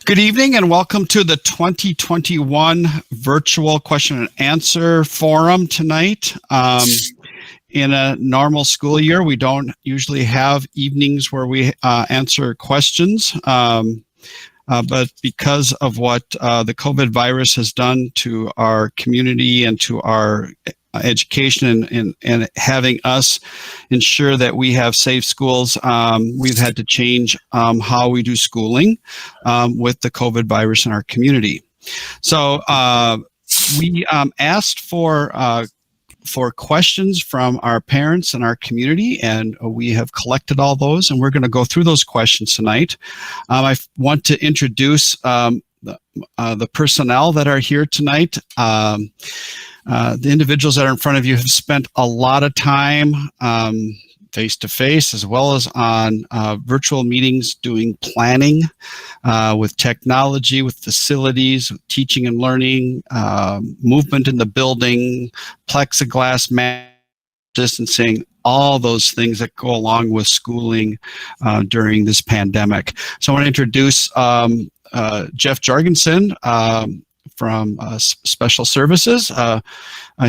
Good evening and welcome to the 2021 virtual question and answer forum tonight. In a normal school year, we don't usually have evenings where we answer questions, but because of what the COVID virus has done to our community and to our education and having us ensure that we have safe schools, we've had to change how we do schooling with the COVID virus in our community. So we asked for questions from our parents and our community, and we have collected all those, and we're going to go through those questions tonight. I want to introduce the personnel that are here tonight. The individuals that are in front of you have spent a lot of time face-to-face as well as on virtual meetings doing planning with technology, with facilities, with teaching and learning, movement in the building, plexiglass, distancing, all those things that go along with schooling during this pandemic. So I want to introduce Jeff Jorgensen from Special Services.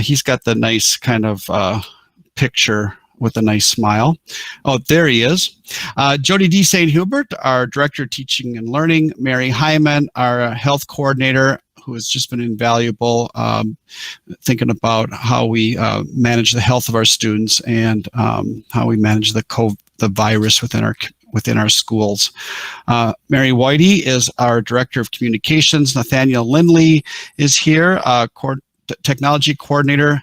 He's got the nice kind of picture with a nice smile. Oh, there he is. Jody D. St. Hubert, our Director of Teaching and Learning. Mary Hyman, our Health Coordinator, who has just been invaluable thinking about how we manage the health of our students and how we manage the virus within our schools. Mary Whitey is our Director of Communications. Nathaniel Lindley is here, Technology Coordinator.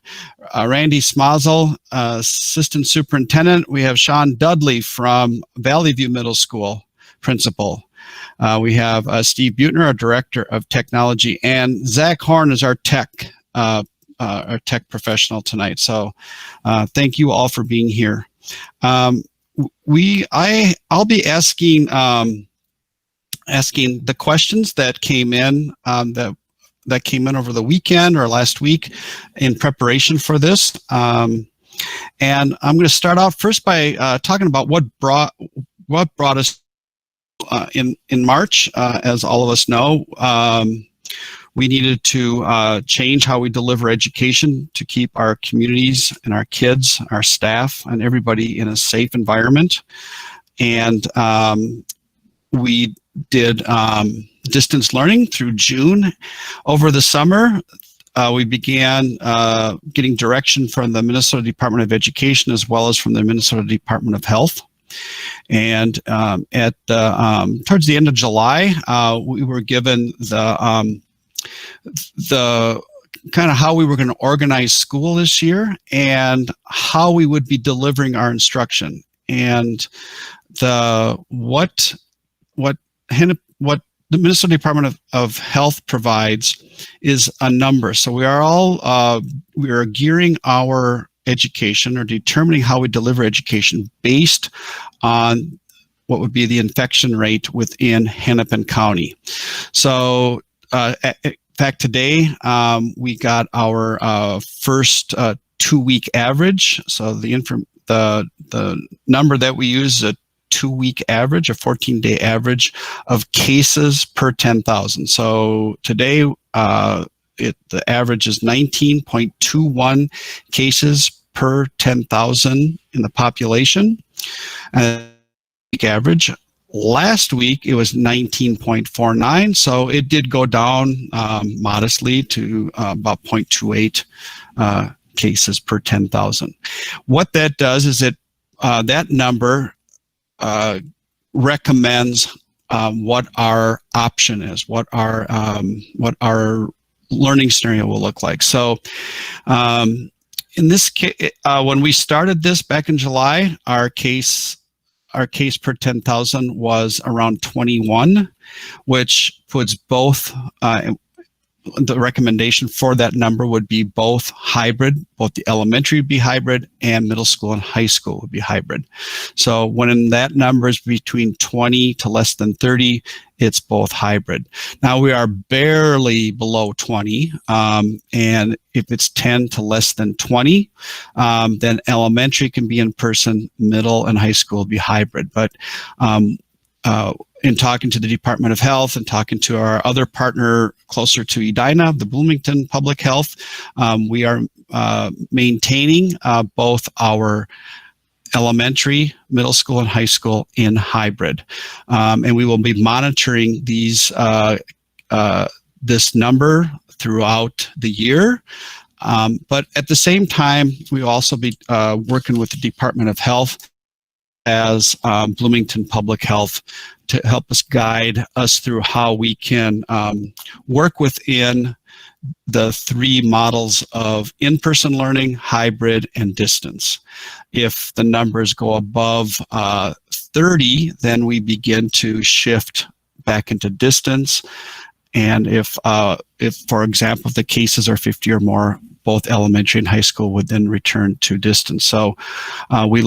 Randy Smazel, Assistant Superintendent. We have Sean Dudley from Valley View Middle School, Principal. We have Steve Butner, our Director of Technology, and Zach Horn is our tech professional tonight. So thank you all for being here. I'll be asking the questions that came in that came in over the weekend or last week in preparation for this. And I'm going to start off first by talking about what brought us in March. As all of us know, we needed to change how we deliver education to keep our communities and our kids, our staff, and everybody in a safe environment. And we did distance learning through June. Over the summer, we began getting direction from the Minnesota Department of Education as well as from the Minnesota Department of Health. And towards the end of July, we were given the kind of how we were going to organize school this year and how we would be delivering our instruction. And what the Minnesota Department of Health provides is a number. So we are gearing our education or determining how we deliver education based on what would be the infection rate within Hennepin County. So in fact, today we got our first 2-week average. So the number that we use is a 2-week average, a 14-day average of cases per 10,000. So today, the average is 19.21 cases per 10,000 in the population. Week average. Last week, it was 19.49, so it did go down modestly to about 0.28 cases per 10,000. What that does is that number recommends what our option is, what our learning scenario will look like. So in this case, when we started this back in July, our case per 10,000 was around 21, which puts both the recommendation for that number would be both hybrid, both the elementary would be hybrid and middle school and high school would be hybrid. So when that number is between 20 to less than 30, it's both hybrid. Now we are barely below 20, and if it's 10 to less than 20, then elementary can be in person, middle and high school will be hybrid. But in talking to the Department of Health and talking to our other partner closer to Edina, the Bloomington Public Health, we are maintaining both our elementary, middle school, and high school in hybrid. And we will be monitoring these this number throughout the year. But at the same time, we will also be working with the Department of Health as Bloomington Public Health to help us guide us through how we can work within the three models of in-person learning, hybrid, and distance. If the numbers go above 30, then we begin to shift back into distance. And if for example, if the cases are 50 or more, both elementary and high school would then return to distance. So we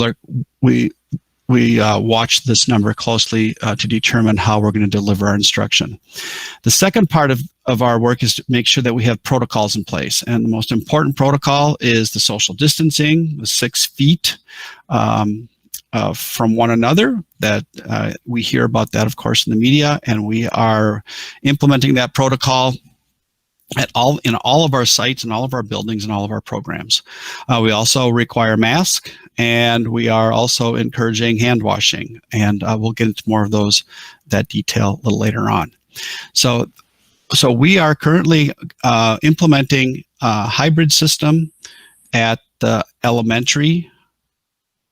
watch this number closely to determine how we're going to deliver our instruction. The second part of our work is to make sure that we have protocols in place. And the most important protocol is the social distancing, the 6 feet from one another. That we hear about that, of course, in the media, and we are implementing that protocol in all of our sites and all of our buildings and all of our programs. We also require masks, and we are also encouraging hand washing, and we'll get into more of that detail a little later on. So we are currently implementing a hybrid system at the elementary,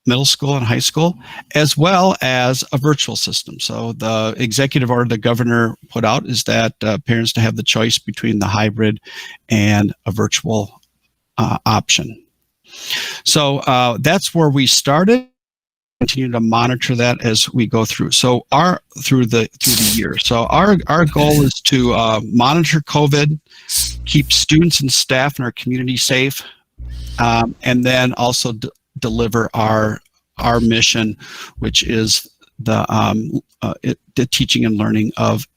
middle school, and high school, as well as a virtual system. So the executive order the governor put out is that parents to have the choice between the hybrid and a virtual option. So that's where we started. Continue to monitor that as we go through. So through the year. So our goal is to monitor COVID, keep students and staff in our community safe, and then also deliver our mission, which is the teaching and learning of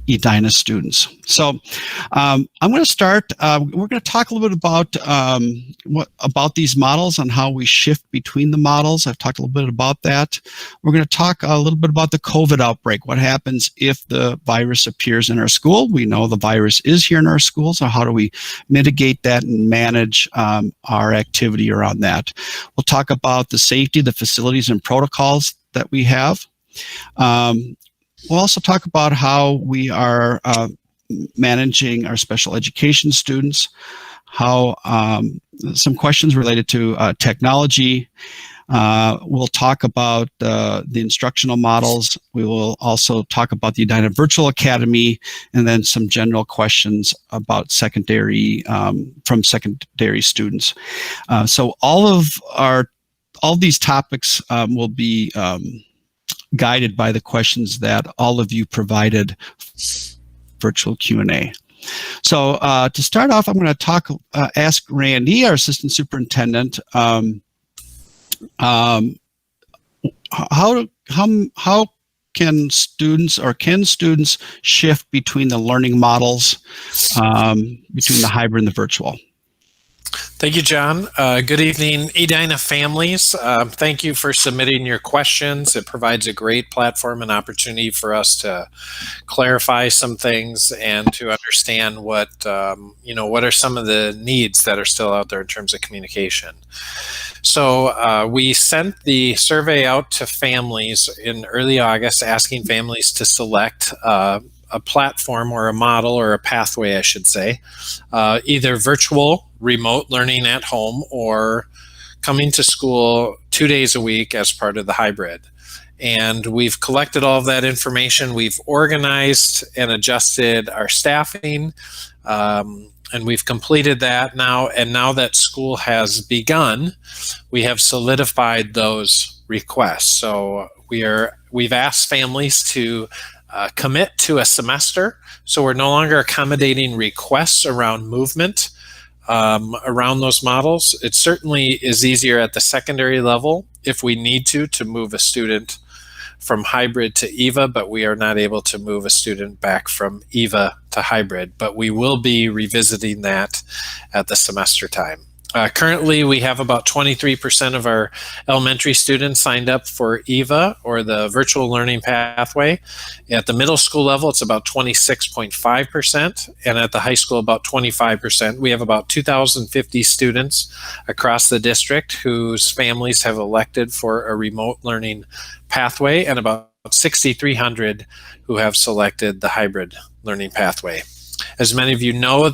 Edina students. So I'm going to start. We're going to talk a little bit about these models and how we shift between the models. I've talked a little bit about that. We're going to talk a little bit about the COVID outbreak. What happens if the virus appears in our school? We know the virus is here in our school, so how do we mitigate that and manage our activity around that? We'll talk about the safety, the facilities, and protocols that we have. We'll also talk about how we are managing our special education students, how some questions related to technology. We'll talk about the instructional models. We will also talk about the Edina Virtual Academy, and then some general questions about secondary from secondary students. So all these topics will be guided by the questions that all of you provided virtual Q&A. So to start off, I'm going to ask Randy, our assistant superintendent, how can students shift between the learning models, between the hybrid and the virtual? Thank you, John. Good evening, Edina families. Thank you for submitting your questions. It provides a great platform and opportunity for us to clarify some things and to understand what are some of the needs that are still out there in terms of communication. So we sent the survey out to families in early August, asking families to select a platform or a model or a pathway, I should say, either virtual, remote learning at home, or coming to school 2 days a week as part of the hybrid. And we've collected all of that information. We've organized and adjusted our staffing, and we've completed that now. And now that school has begun, we have solidified those requests. So we've asked families to commit to a semester. So we're no longer accommodating requests around movement around those models. It certainly is easier at the secondary level if we need to move a student from hybrid to EVA, but we are not able to move a student back from EVA to hybrid. But we will be revisiting that at the semester time. Currently, we have about 23% of our elementary students signed up for EVA, or the virtual learning pathway. At the middle school level, it's about 26.5%, and at the high school, about 25%. We have about 2,050 students across the district whose families have elected for a remote learning pathway, and about 6,300 who have selected the hybrid learning pathway. As many of you know,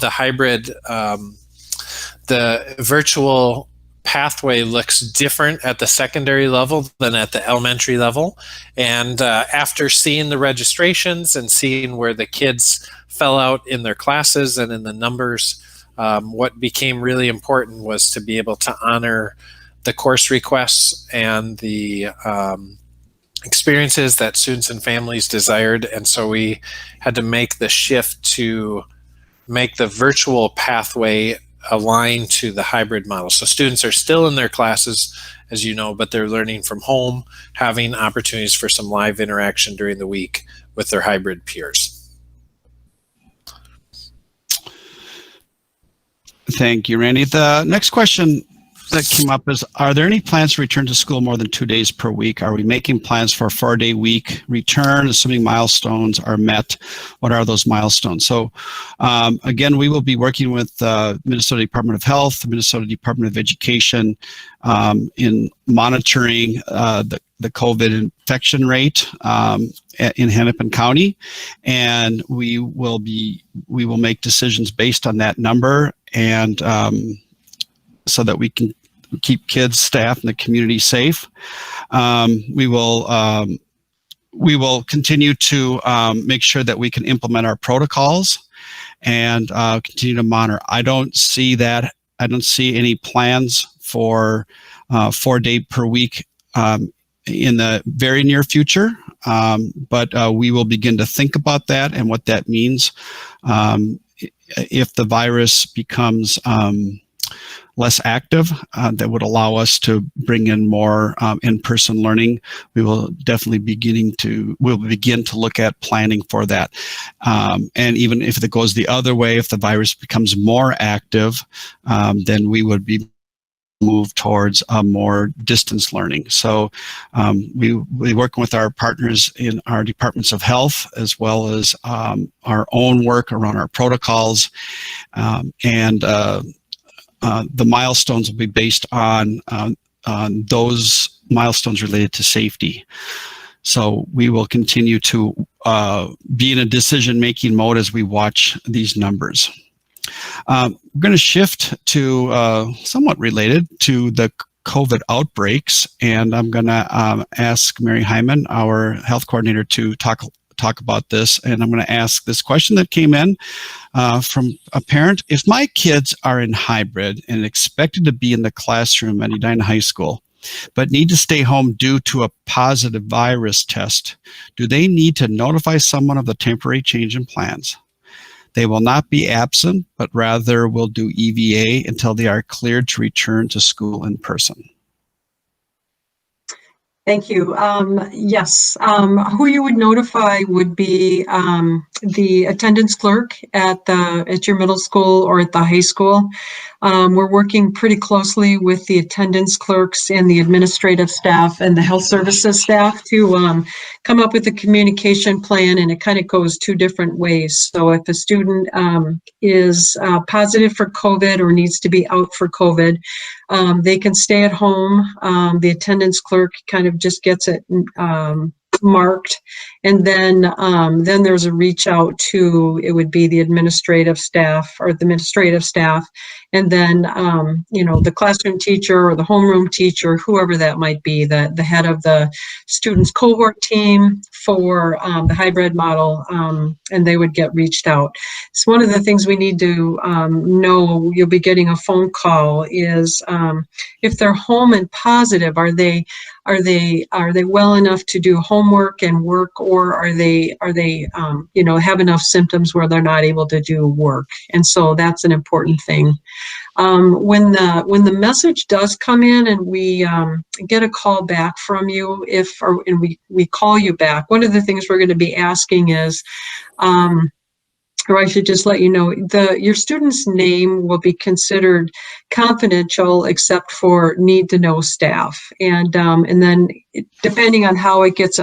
the virtual pathway looks different at the secondary level than at the elementary level. And after seeing the registrations and seeing where the kids fell out in their classes and in the numbers, what became really important was to be able to honor the course requests and the experiences that students and families desired. And so we had to make the shift to make the virtual pathway align to the hybrid model. So students are still in their classes, as you know, but they're learning from home, having opportunities for some live interaction during the week with their hybrid peers. Thank you, Randy. The next question that came up is, are there any plans to return to school more than 2 days per week? Are we making plans for a 4-day week return, assuming milestones are met? What are those milestones? So again, we will be working with Minnesota Department of Health, the Minnesota Department of Education in monitoring the COVID infection rate in Hennepin County, and we will make decisions based on that number, and so that we can keep kids, staff, and the community safe. We will continue to make sure that we can implement our protocols and continue to monitor. I don't see any plans for 4-day per week in the very near future, but we will begin to think about that and what that means if the virus becomes less active, that would allow us to bring in more in-person learning. We will definitely begin to look at planning for that. And even if it goes the other way, if the virus becomes more active, then we would be move towards more distance learning. So we working with our partners in our departments of health, as well as our own work around our protocols, and the milestones will be based on those milestones related to safety. So we will continue to be in a decision-making mode as we watch these numbers. We're going to shift to somewhat related to the COVID outbreaks, and I'm going to ask Mary Hyman, our health coordinator, to talk about this. And I'm going to ask this question that came in from a parent. If my kids are in hybrid and expected to be in the classroom at Edina High School, but need to stay home due to a positive virus test, do they need to notify someone of the temporary change in plans? They will not be absent, but rather will do EVA until they are cleared to return to school in person. Thank you. Yes, who you would notify would be the attendance clerk at your middle school or at the high school. We're working pretty closely with the attendance clerks and the administrative staff and the health services staff to come up with a communication plan, and it kind of goes 2 different ways. So if a student is positive for COVID or needs to be out for COVID, they can stay at home. The attendance clerk kind of just gets it marked, and then there's a reach out to, it would be the administrative staff, and then the classroom teacher or the homeroom teacher, whoever that might be, the head of the students cohort team for the hybrid model, and they would get reached out. So one of the things we need to know, you'll be getting a phone call, is if they're home and positive, are they well enough to do homework and work, or are they have enough symptoms where they're not able to do work? And so that's an important thing. When the message does come in and we get a call back from you, and we call you back, one of the things we're going to be asking is, or I should just let you know, your student's name will be considered confidential except for need to know staff. And then depending on how it gets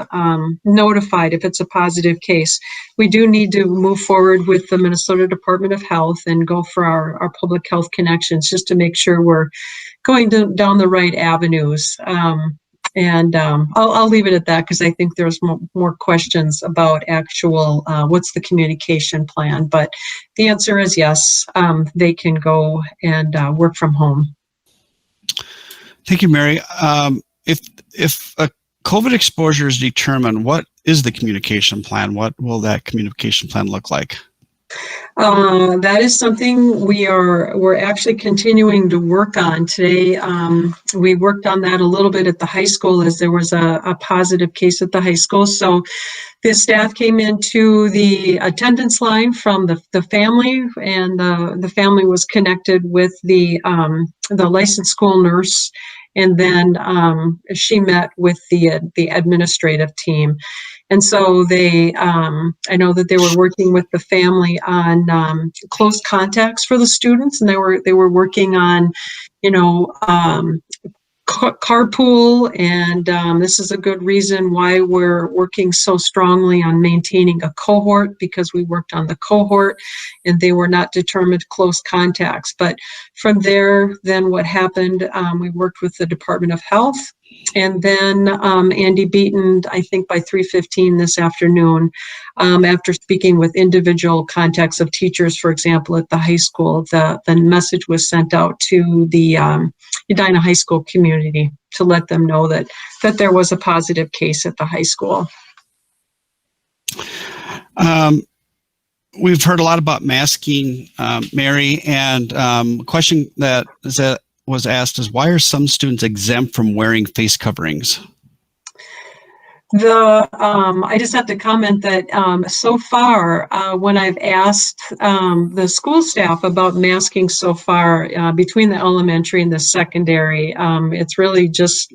notified, if it's a positive case, we do need to move forward with the Minnesota Department of Health and go for our public health connections just to make sure we're going down the right avenues. I'll leave it at that because I think there's more questions about actual what's the communication plan. But the answer is yes, they can go and work from home. Thank you, Mary. If a COVID exposure is determined, what is the communication plan? What will that communication plan look like? That is something we're actually continuing to work on today. We worked on that a little bit at the high school as there was a positive case at the high school. So the staff came into the attendance line from the family, and the family was connected with the licensed school nurse. And then she met with the administrative team. And so I know that they were working with the family on close contacts for the students, and they were working on, carpool, and this is a good reason why we're working so strongly on maintaining a cohort, because we worked on the cohort and they were not determined close contacts. But from there, then what happened, we worked with the Department of Health, and then Andy Beaton, I think by 3:15 this afternoon, after speaking with individual contacts of teachers, for example, at the high school, the message was sent out to the Edina High School community to let them know that there was a positive case at the high school. We've heard a lot about masking, Mary, and a question that was asked is, why are some students exempt from wearing face coverings? I just have to comment that so far, when I've asked the school staff about masking so far between the elementary and the secondary, it's really just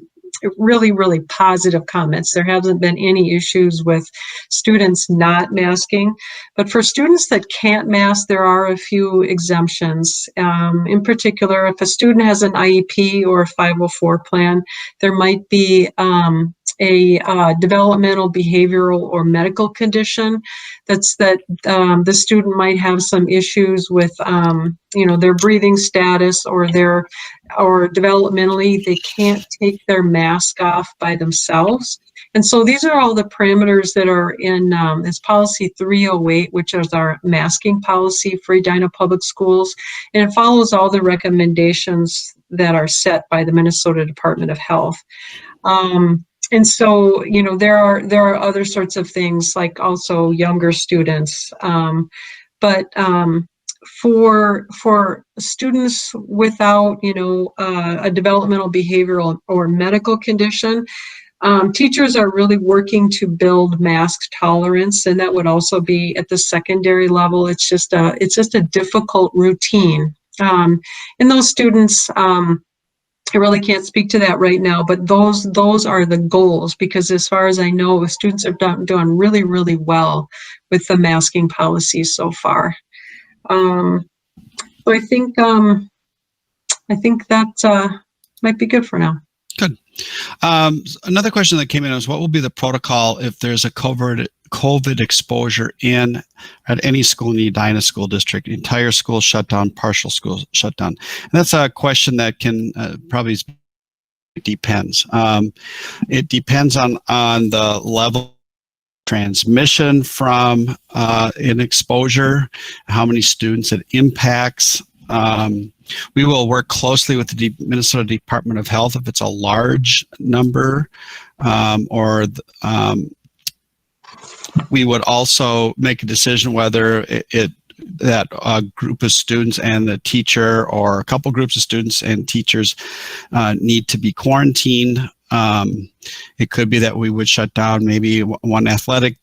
really positive comments. There hasn't been any issues with students not masking, but for students that can't mask, there are a few exemptions. In particular, if a student has an IEP or a 504 plan, there might be a developmental, behavioral, or medical condition that the student might have some issues with, their breathing status, or developmentally they can't take their mask off by themselves. And so these are all the parameters that are in this policy 308, which is our masking policy for Edina Public Schools, and it follows all the recommendations that are set by the Minnesota Department of Health. And so, there are other sorts of things, like also younger students. But for students without, a developmental, behavioral, or medical condition, teachers are really working to build mask tolerance, and that would also be at the secondary level. It's just a difficult routine. And those students, I really can't speak to that right now, but those are the goals, because as far as I know, students have done really well with the masking policies so far. So I think that might be good for now. Good. Another question that came in is, what will be the protocol if there's a COVID exposure at any school in the Edina School District? Entire school shutdown, partial school shutdown? And that's a question that can probably depends. It depends on the level of transmission from an exposure, how many students it impacts. We will work closely with the Minnesota Department of Health if it's a large number, we would also make a decision whether that a group of students and the teacher, or a couple groups of students and teachers need to be quarantined. It could be that we would shut down maybe one athletic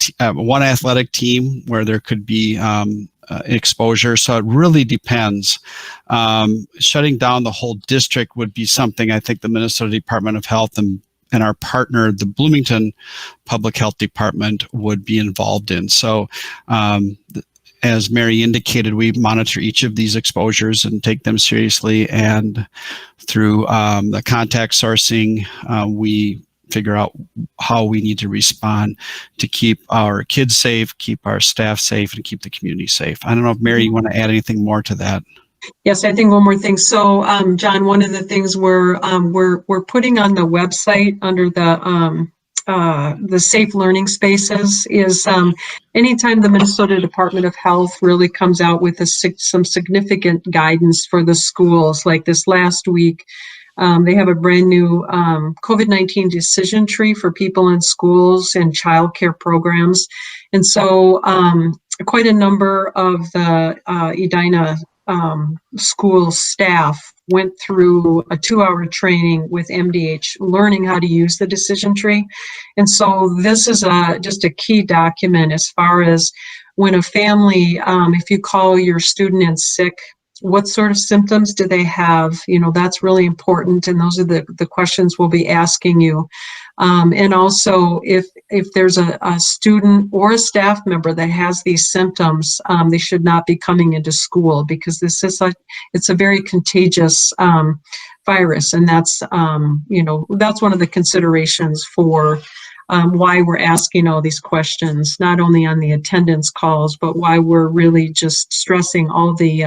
team where there could be exposure. So it really depends. Shutting down the whole district would be something I think the Minnesota Department of Health and our partner, the Bloomington Public Health Department, would be involved in. So as Mary indicated, we monitor each of these exposures and take them seriously. And through the contact sourcing, we figure out how we need to respond to keep our kids safe, keep our staff safe, and keep the community safe. I don't know if Mary, you want to add anything more to that? Yes, I think one more thing. So, John, one of the things we're putting on the website under the safe learning spaces is anytime the Minnesota Department of Health really comes out with some significant guidance for the schools, like this last week. They have a brand new COVID-19 decision tree for people in schools and childcare programs. And so quite a number of the Edina school staff went through a 2-hour training with MDH, learning how to use the decision tree. And so this is just a key document as far as when a family, if you call your student in sick, what sort of symptoms do they have? You know, that's really important. And those are the questions we'll be asking you. And also, if there's a student or a staff member that has these symptoms, they should not be coming into school, because it's a very contagious virus. And that's, that's one of the considerations for why we're asking all these questions, not only on the attendance calls, but why we're really just stressing all the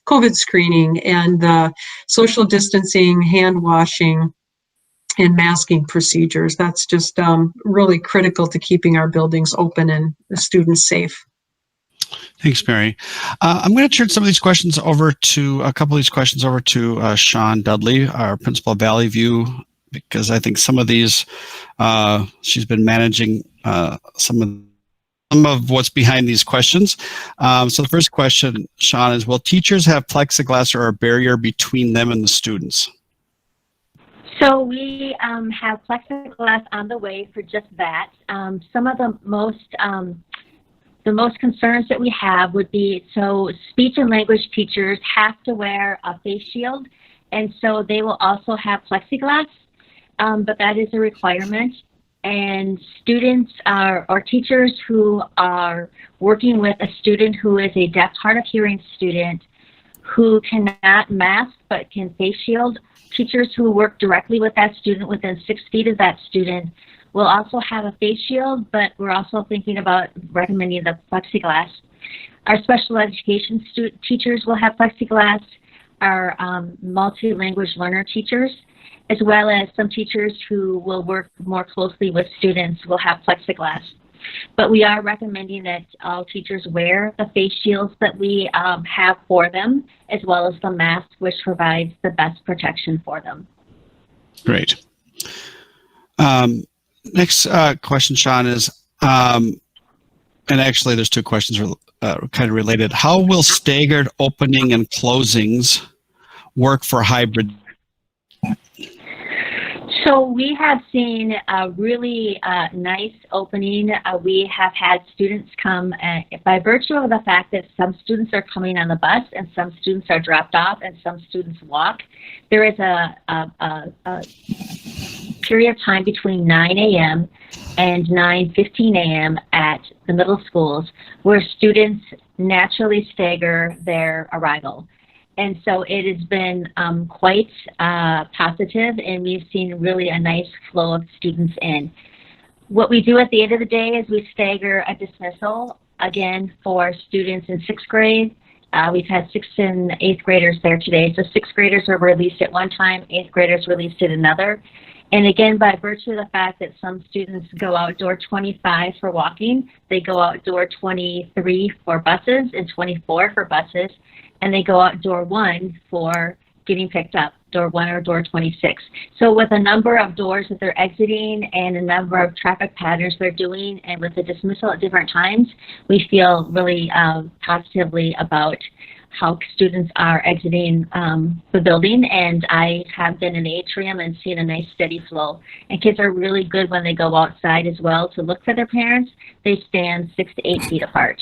COVID screening and the social distancing, hand washing, and masking procedures. That's just really critical to keeping our buildings open and the students safe. Thanks, Mary. I'm going to turn some of these questions over to, a couple of these questions over to Sean Dudley, our principal of Valley View, because I think some of these, she's been managing some of what's behind these questions. So the first question, Sean, is will teachers have plexiglass or a barrier between them and the students? So we have plexiglass on the way for just that. Some of the most concerns that we have would be, so speech and language teachers have to wear a face shield, and so they will also have plexiglass, but that is a requirement. And students or teachers who are working with a student who is a deaf, hard of hearing student who cannot mask but can face shield, teachers who work directly with that student within 6 feet of that student will also have a face shield, but we're also thinking about recommending the plexiglass. Our special education teachers will have plexiglass, our multi-language learner teachers, as well as some teachers who will work more closely with students will have plexiglass. But we are recommending that all teachers wear the face shields that we have for them, as well as the mask, which provides the best protection for them. Great. Next question, Sean, is, and actually there's two questions kind of related. How will staggered opening and closings work for hybrid? So we have seen a really nice opening. We have had students come by virtue of the fact that some students are coming on the bus and some students are dropped off and some students walk. There is a period of time between 9 a.m. and 9:15 a.m. at the middle schools where students naturally stagger their arrival. And so it has been quite positive, and we've seen really a nice flow of students in. What we do at the end of the day is we stagger a dismissal, again, for students in 6th grade. We've had 6th and 8th graders there today. So 6th graders were released at one time, 8th graders released at another. And again, by virtue of the fact that some students go outdoor 25 for walking, they go outdoor 23 for buses and 24 for buses, and they go out door 1 for getting picked up, door 1 or door 26. So with a number of doors that they're exiting and a number of traffic patterns they're doing, and with the dismissal at different times, we feel really positively about how students are exiting the building. And I have been in the atrium and seen a nice steady flow. And kids are really good when they go outside as well to look for their parents. They stand 6 to 8 feet apart.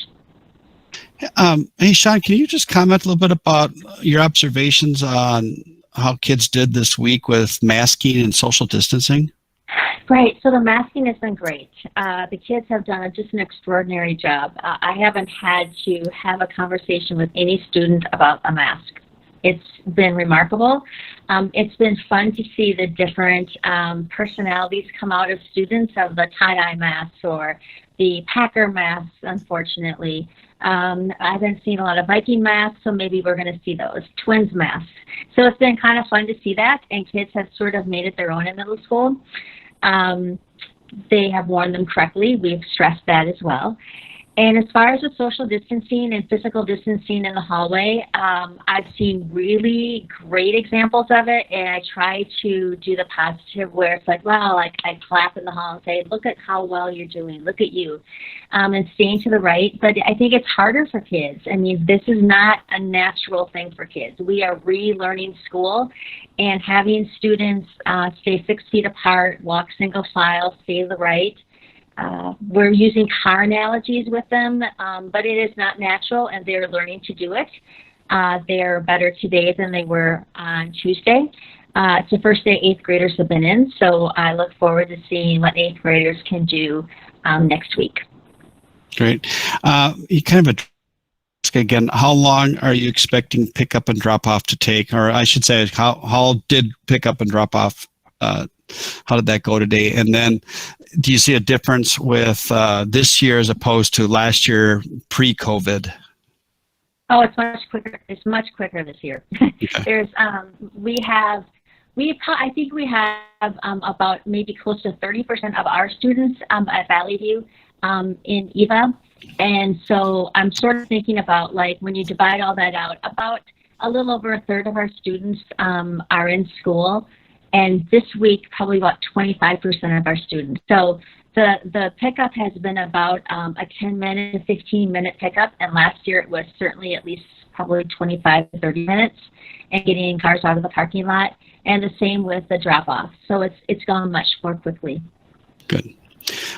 Hey, Sean, can you just comment a little bit about your observations on how kids did this week with masking and social distancing? Right. So the masking has been great. The kids have done just an extraordinary job. I haven't had to have a conversation with any student about a mask. It's been remarkable. It's been fun to see the different personalities come out of students, of the tie-dye masks or the Packer masks, unfortunately. I've been seeing a lot of Viking masks, so maybe we're going to see those twins masks. So it's been kind of fun to see that, and kids have sort of made it their own in middle school. They have worn them correctly. We've stressed that as well. And as far as the social distancing and physical distancing in the hallway, I've seen really great examples of it, and I try to do the positive where it's like, wow, like I clap in the hall and say, look at how well you're doing, look at you, and staying to the right. But I think it's harder for kids. I mean, this is not a natural thing for kids. We are relearning school, and having students stay 6 feet apart, walk single file, stay to the right. We're using car analogies with them, but it is not natural, and they're learning to do it. They're better today than they were on Tuesday. It's the first day 8th graders have been in, so I look forward to seeing what 8th graders can do next week. Great. You kind of ask again, how long are you expecting pickup and drop off to take? Or I should say, how did pickup and drop off how did that go today? And then do you see a difference with this year as opposed to last year pre-COVID? Oh, it's much quicker. It's much quicker this year. Okay. There's, I think we have about maybe close to 30% of our students at Valley View in EVA. And so I'm sort of thinking about, like, when you divide all that out, about a little over a third of our students are in school. And this week, probably about 25% of our students. So the pickup has been about a 10-minute, 15-minute pickup. And last year, it was certainly at least probably 25 to 30 minutes and getting cars out of the parking lot. And the same with the drop-off. So it's gone much more quickly. Good.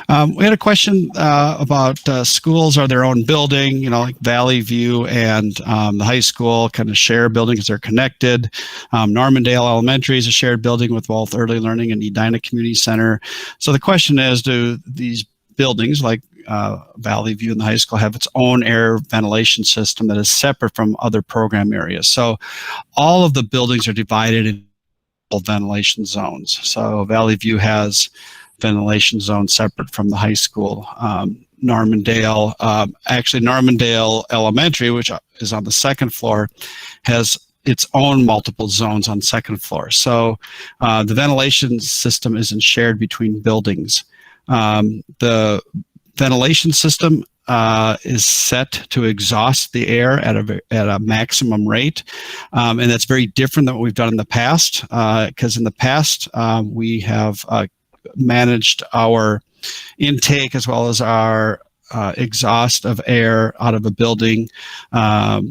We had a question about schools are their own building, you know, like Valley View and the high school kind of share a building because they're connected. Normandale Elementary is a shared building with both Early Learning and Edina Community Center. So the question is, do these buildings like Valley View and the high school have its own air ventilation system that is separate from other program areas? So all of the buildings are divided into ventilation zones. So Valley View has ventilation zone separate from the high school. Normandale Elementary, which is on the second floor, has its own multiple zones on second floor. So the ventilation system isn't shared between buildings. The ventilation system is set to exhaust the air at a maximum rate, and that's very different than what we've done in the past. Because in the past we have managed our intake as well as our exhaust of air out of a building. That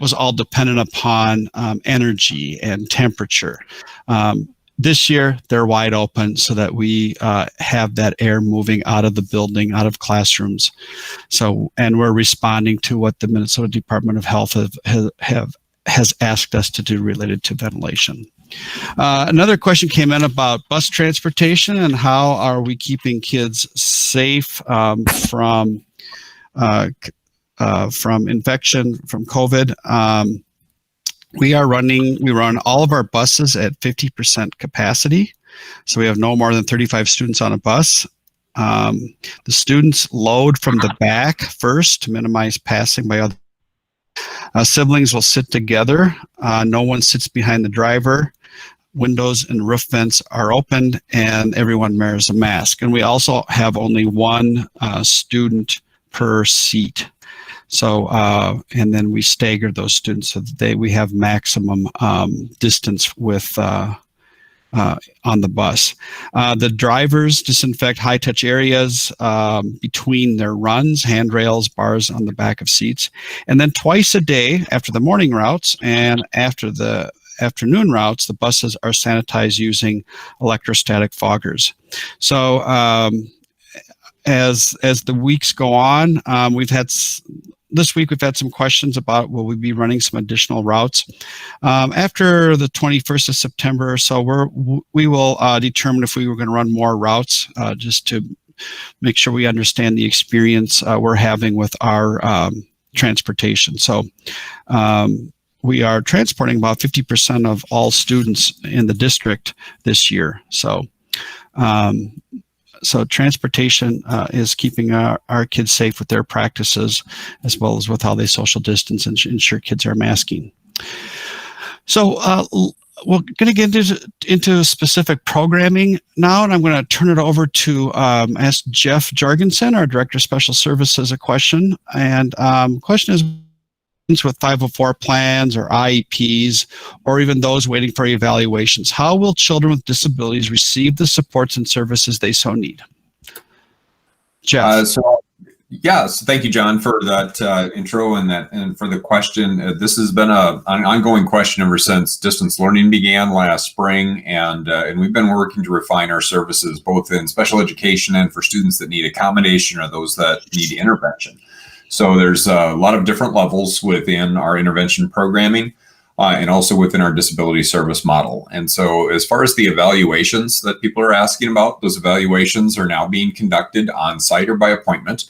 was all dependent upon energy and temperature. This year, they're wide open so that we have that air moving out of the building, out of classrooms. So, and we're responding to what the Minnesota Department of Health has asked us to do related to ventilation. Another question came in about bus transportation and how are we keeping kids safe from infection from COVID. We run all of our buses at 50% capacity. So we have no more than 35 students on a bus. The students load from the back first to minimize passing by other. Siblings will sit together. No one sits behind the driver. Windows and roof vents are opened, and everyone wears a mask. And we also have only one student per seat. So, and then we stagger those students so that we have maximum distance with on the bus. The drivers disinfect high-touch areas between their runs, handrails, bars on the back of seats. And then twice a day after the morning routes and after the afternoon routes, the buses are sanitized using electrostatic foggers. So as the weeks go on, we've had this week we've had some questions about will we be running some additional routes. After the 21st of September or so, we will determine if we were going to run more routes just to make sure we understand the experience we're having with our transportation. So we are transporting about 50% of all students in the district this year. So transportation is keeping our kids safe with their practices, as well as with how they social distance and ensure kids are masking. So we're going to get into specific programming now, and I'm going to turn it over to ask Jeff Jorgensen, our Director of Special Services, a question. And question is, with 504 plans or IEPs, or even those waiting for evaluations, how will children with disabilities receive the supports and services they so need? Jeff. So thank you, John, for that intro and for the question. This has been an ongoing question ever since distance learning began last spring, and we've been working to refine our services both in special education and for students that need accommodation or those that need intervention. So there's a lot of different levels within our intervention programming and also within our disability service model. And so as far as the evaluations that people are asking about, those evaluations are now being conducted on site or by appointment.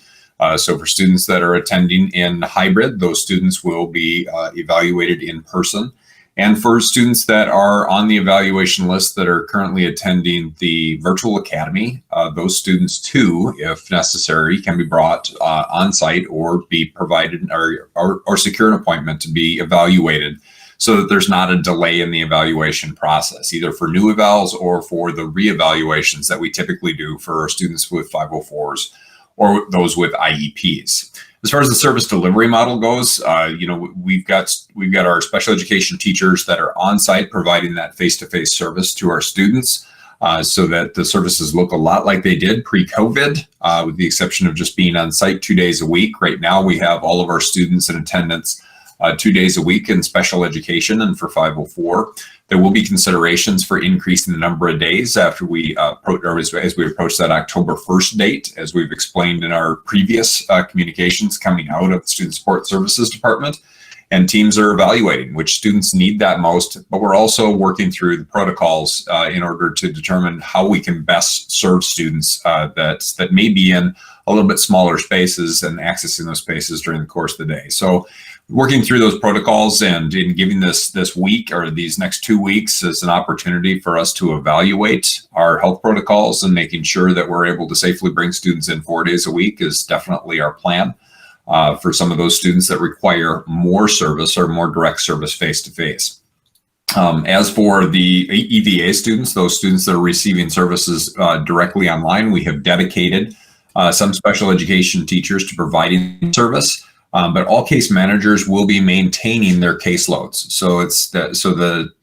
So for students that are attending in hybrid, those students will be evaluated in person. And for students that are on the evaluation list that are currently attending the virtual academy, those students too, if necessary, can be brought on site or be provided or secure an appointment to be evaluated, so that there's not a delay in the evaluation process, either for new evals or for the reevaluations that we typically do for our students with 504s or those with IEPs. As far as the service delivery model goes, we've got our special education teachers that are on site providing that face-to-face service to our students, so that the services look a lot like they did pre-COVID, with the exception of just being on site 2 days a week. Right now, we have all of our students in attendance 2 days a week in special education and for 504. There will be considerations for increasing the number of days after we as we approach that October 1st date, as we've explained in our previous communications coming out of the Student Support Services Department. And teams are evaluating which students need that most, but we're also working through the protocols in order to determine how we can best serve students that may be in a little bit smaller spaces and accessing those spaces during the course of the day. So working through those protocols and in giving this week or these next 2 weeks as an opportunity for us to evaluate our health protocols and making sure that we're able to safely bring students in 4 days a week is definitely our plan for some of those students that require more service or more direct service face-to-face. As for the EVA students, those students that are receiving services directly online, we have dedicated some special education teachers to providing service. But all case managers will be maintaining their caseloads. So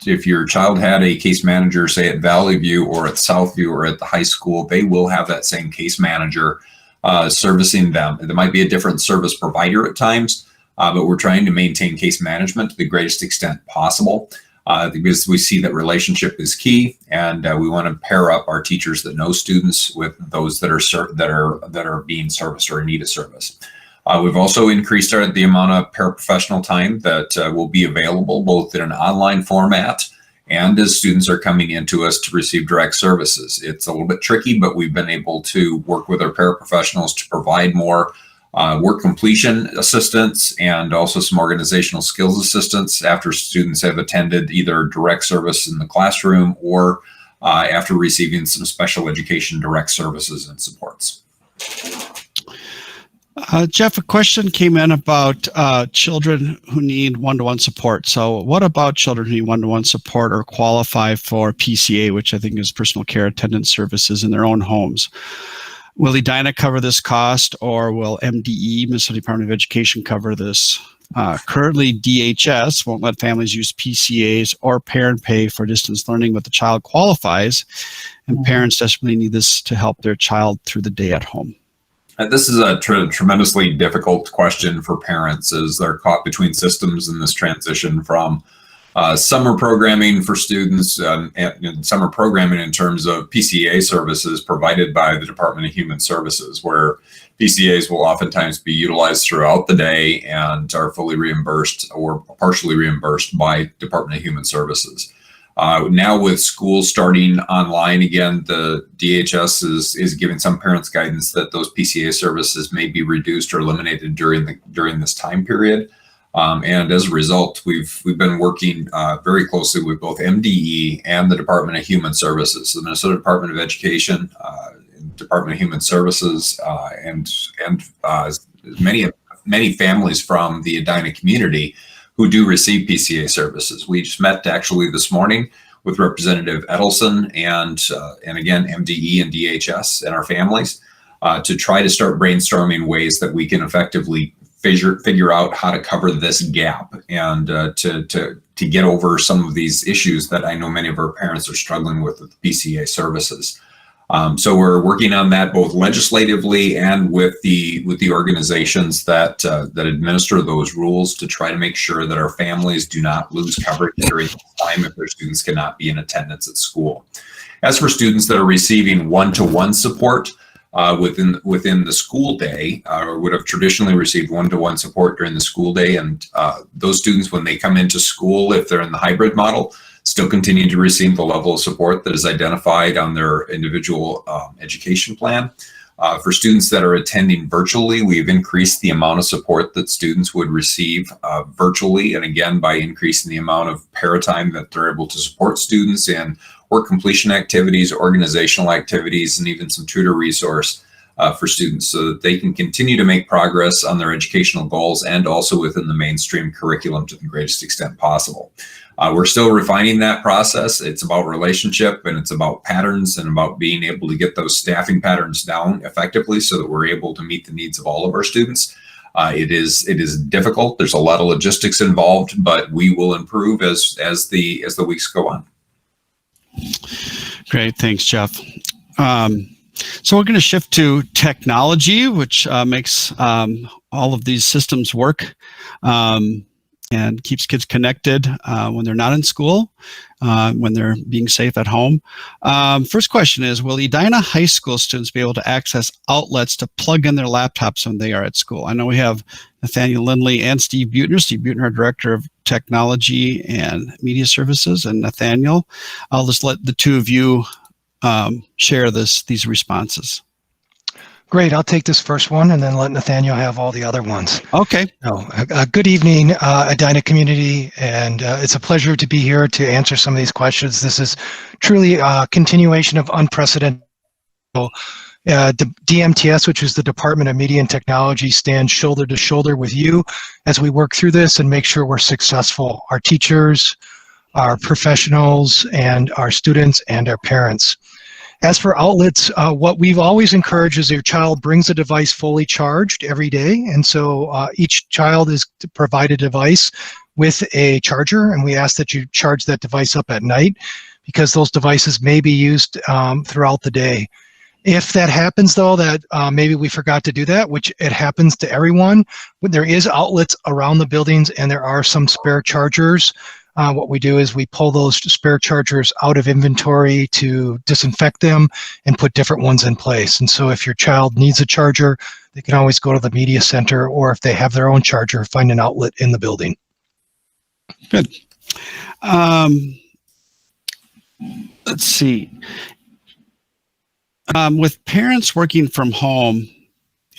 if your child had a case manager, say at Valley View or at Southview or at the high school, they will have that same case manager servicing them. There might be a different service provider at times, but we're trying to maintain case management to the greatest extent possible because we see that relationship is key, and we want to pair up our teachers that know students with those that are being serviced or in need of service. We've also increased the amount of paraprofessional time that will be available both in an online format and as students are coming into us to receive direct services. It's a little bit tricky, but we've been able to work with our paraprofessionals to provide more work completion assistance and also some organizational skills assistance after students have attended either direct service in the classroom or after receiving some special education direct services and supports. Jeff, a question came in about children who need one-to-one support. So what about children who need one-to-one support or qualify for PCA, which I think is personal care attendance services in their own homes? Will Edina cover this cost, or will MDE, Minnesota Department of Education, cover this? Currently, DHS won't let families use PCAs or parent pay for distance learning, but the child qualifies, and parents desperately need this to help their child through the day at home. This is a tremendously difficult question for parents as they're caught between systems in this transition from summer programming for students and summer programming in terms of PCA services provided by the Department of Human Services, where PCAs will oftentimes be utilized throughout the day and are fully reimbursed or partially reimbursed by Department of Human Services. Now with schools starting online again, the DHS is giving some parents guidance that those PCA services may be reduced or eliminated during this time period. And as a result, we've been working very closely with both MDE and the Department of Human Services, the Minnesota Department of Education, Department of Human Services, and many families from the Edina community who do receive PCA services. We just met actually this morning with Representative Edelson and again, MDE and DHS and our families to try to start brainstorming ways that we can effectively figure out how to cover this gap and to get over some of these issues that I know many of our parents are struggling with PCA services. So we're working on that both legislatively and with the organizations that administer those rules to try to make sure that our families do not lose coverage during this time if their students cannot be in attendance at school. As for students that are receiving one-to-one support within the school day, or would have traditionally received one-to-one support during the school day, and those students, when they come into school, if they're in the hybrid model, still continue to receive the level of support that is identified on their individual education plan. For students that are attending virtually, we've increased the amount of support that students would receive virtually, and again, by increasing the amount of paratime that they're able to support students in work completion activities, organizational activities, and even some tutor resource for students so that they can continue to make progress on their educational goals and also within the mainstream curriculum to the greatest extent possible. We're still refining that process. It's about relationship and it's about patterns and about being able to get those staffing patterns down effectively so that we're able to meet the needs of all of our students. It is difficult. There's a lot of logistics involved, but we will improve as the weeks go on. Great. Thanks, Jeff. So we're going to shift to technology, which makes all of these systems work and keeps kids connected when they're not in school, when they're being safe at home. First question is, will Edina High School students be able to access outlets to plug in their laptops when they are at school? I know we have Nathaniel Lindley and Steve Buettner. Steve Buettner, our Director of Technology and Media Services, and Nathaniel. I'll just let the two of you share these responses. Great. I'll take this first one and then let Nathaniel have all the other ones. Okay. Good evening, Edina community, and it's a pleasure to be here to answer some of these questions. This is truly a continuation of unprecedented. The DMTS, which is the Department of Media and Technology, stands shoulder to shoulder with you as we work through this and make sure we're successful. Our teachers, our professionals, and our students and our parents. As for outlets, what we've always encouraged is your child brings a device fully charged every day. And so each child is to provide a device with a charger, and we ask that you charge that device up at night because those devices may be used throughout the day. If that happens, though, that maybe we forgot to do that, which it happens to everyone, there is outlets around the buildings and there are some spare chargers. What we do is we pull those spare chargers out of inventory to disinfect them and put different ones in place. And so if your child needs a charger, they can always go to the media center, or if they have their own charger, find an outlet in the building. Good. Let's see. With parents working from home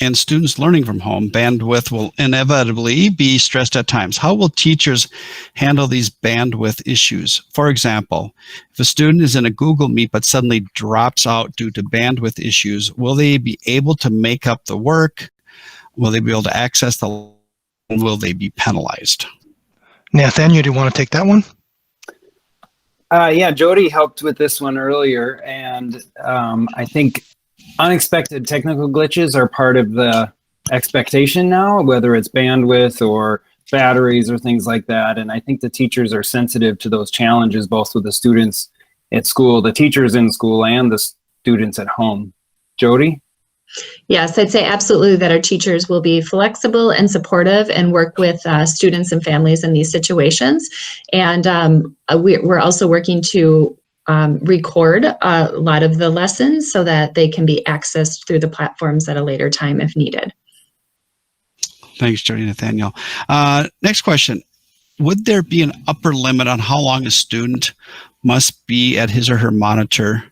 and students learning from home, bandwidth will inevitably be stressed at times. How will teachers handle these bandwidth issues? For example, if a student is in a Google Meet but suddenly drops out due to bandwidth issues, will they be able to make up the work? Will they be able to access will they be penalized? Nathaniel, do you want to take that one? Yeah, Jody helped with this one earlier, and I think unexpected technical glitches are part of the expectation now, whether it's bandwidth or batteries or things like that. And I think the teachers are sensitive to those challenges, both with the students at school, the teachers in school, and the students at home. Jody? Yes, I'd say absolutely that our teachers will be flexible and supportive and work with students and families in these situations. And we're also working to record a lot of the lessons so that they can be accessed through the platforms at a later time if needed. Thanks, Jody. Nathaniel. Next question. Would there be an upper limit on how long a student must be at his or her monitor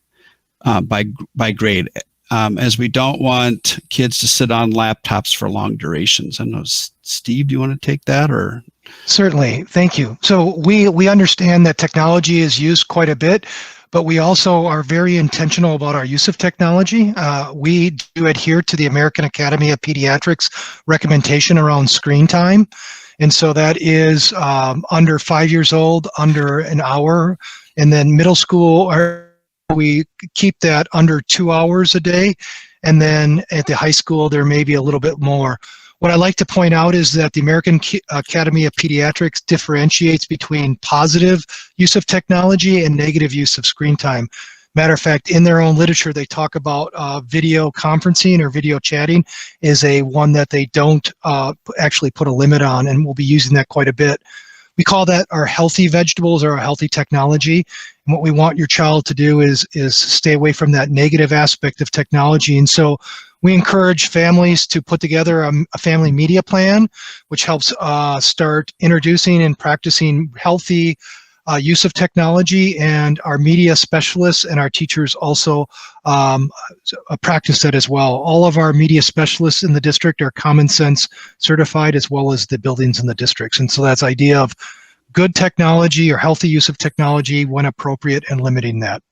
by grade? As we don't want kids to sit on laptops for long durations. I know, Steve, do you want to take that, or? Certainly. Thank you. So we understand that technology is used quite a bit, but we also are very intentional about our use of technology. We do adhere to the American Academy of Pediatrics recommendation around screen time. And so that is under 5 years old, under an hour, and then middle school, we keep that under 2 hours a day. And then at the high school, there may be a little bit more. What I like to point out is that the American Academy of Pediatrics differentiates between positive use of technology and negative use of screen time. Matter of fact, in their own literature, they talk about video conferencing or video chatting is one that they don't actually put a limit on, and we'll be using that quite a bit. We call that our healthy vegetables or our healthy technology. And what we want your child to do is stay away from that negative aspect of technology. And so we encourage families to put together a family media plan, which helps start introducing and practicing healthy use of technology. And our media specialists and our teachers also practice that as well. All of our media specialists in the district are Common Sense certified, as well as the buildings in the districts. And so that's idea of good technology or healthy use of technology when appropriate and limiting that.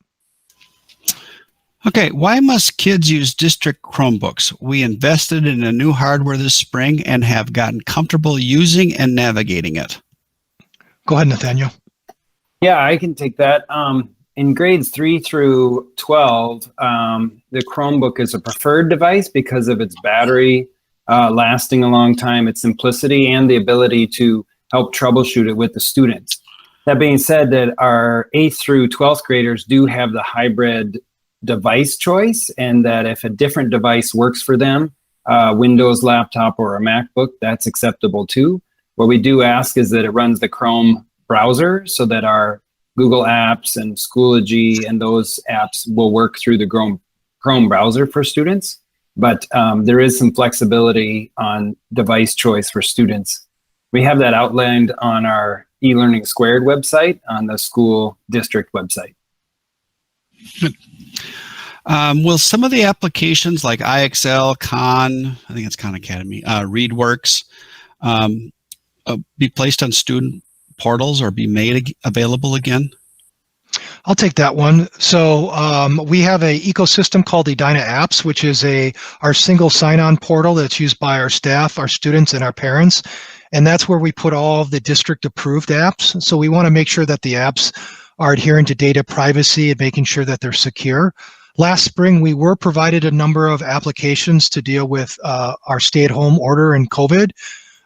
Okay, why must kids use district Chromebooks? We invested in a new hardware this spring and have gotten comfortable using and navigating it. Go ahead, Nathaniel. Yeah, I can take that. In grades 3 through 12, the Chromebook is a preferred device because of its battery lasting a long time, its simplicity, and the ability to help troubleshoot it with the students. That being said, that our 8th through 12th graders do have the hybrid device choice, and that if a different device works for them, Windows laptop or a MacBook, that's acceptable too. What we do ask is that it runs the Chrome browser so that our Google apps and Schoology and those apps will work through the Chrome browser for students. But there is some flexibility on device choice for students. We have that outlined on our eLearning Squared website, on the school district website. Good. Will some of the applications like IXL, Khan, I think it's Khan Academy, ReadWorks, be placed on student portals or be made available again? I'll take that one. So we have an ecosystem called Edina Apps, which is our single sign-on portal that's used by our staff, our students, and our parents. And that's where we put all of the district-approved apps. So we want to make sure that the apps are adhering to data privacy and making sure that they're secure. Last spring, we were provided a number of applications to deal with our stay-at-home order and COVID.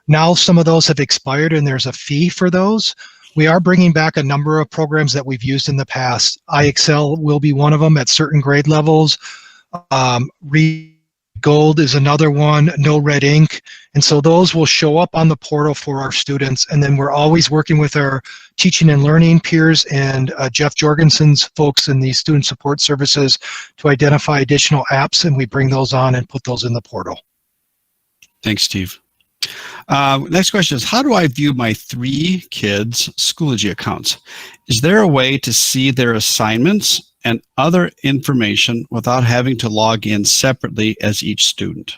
Now some of those have expired and there's a fee for those. We are bringing back a number of programs that we've used in the past. IXL will be one of them at certain grade levels. Read Gold is another one, no red ink. And so those will show up on the portal for our students. And then we're always working with our teaching and learning peers and Jeff Jorgensen's folks in the student support services to identify additional apps, and we bring those on and put those in the portal. Thanks, Steve. Next question is, how do I view my 3 kids' Schoology accounts? Is there a way to see their assignments and other information without having to log in separately as each student?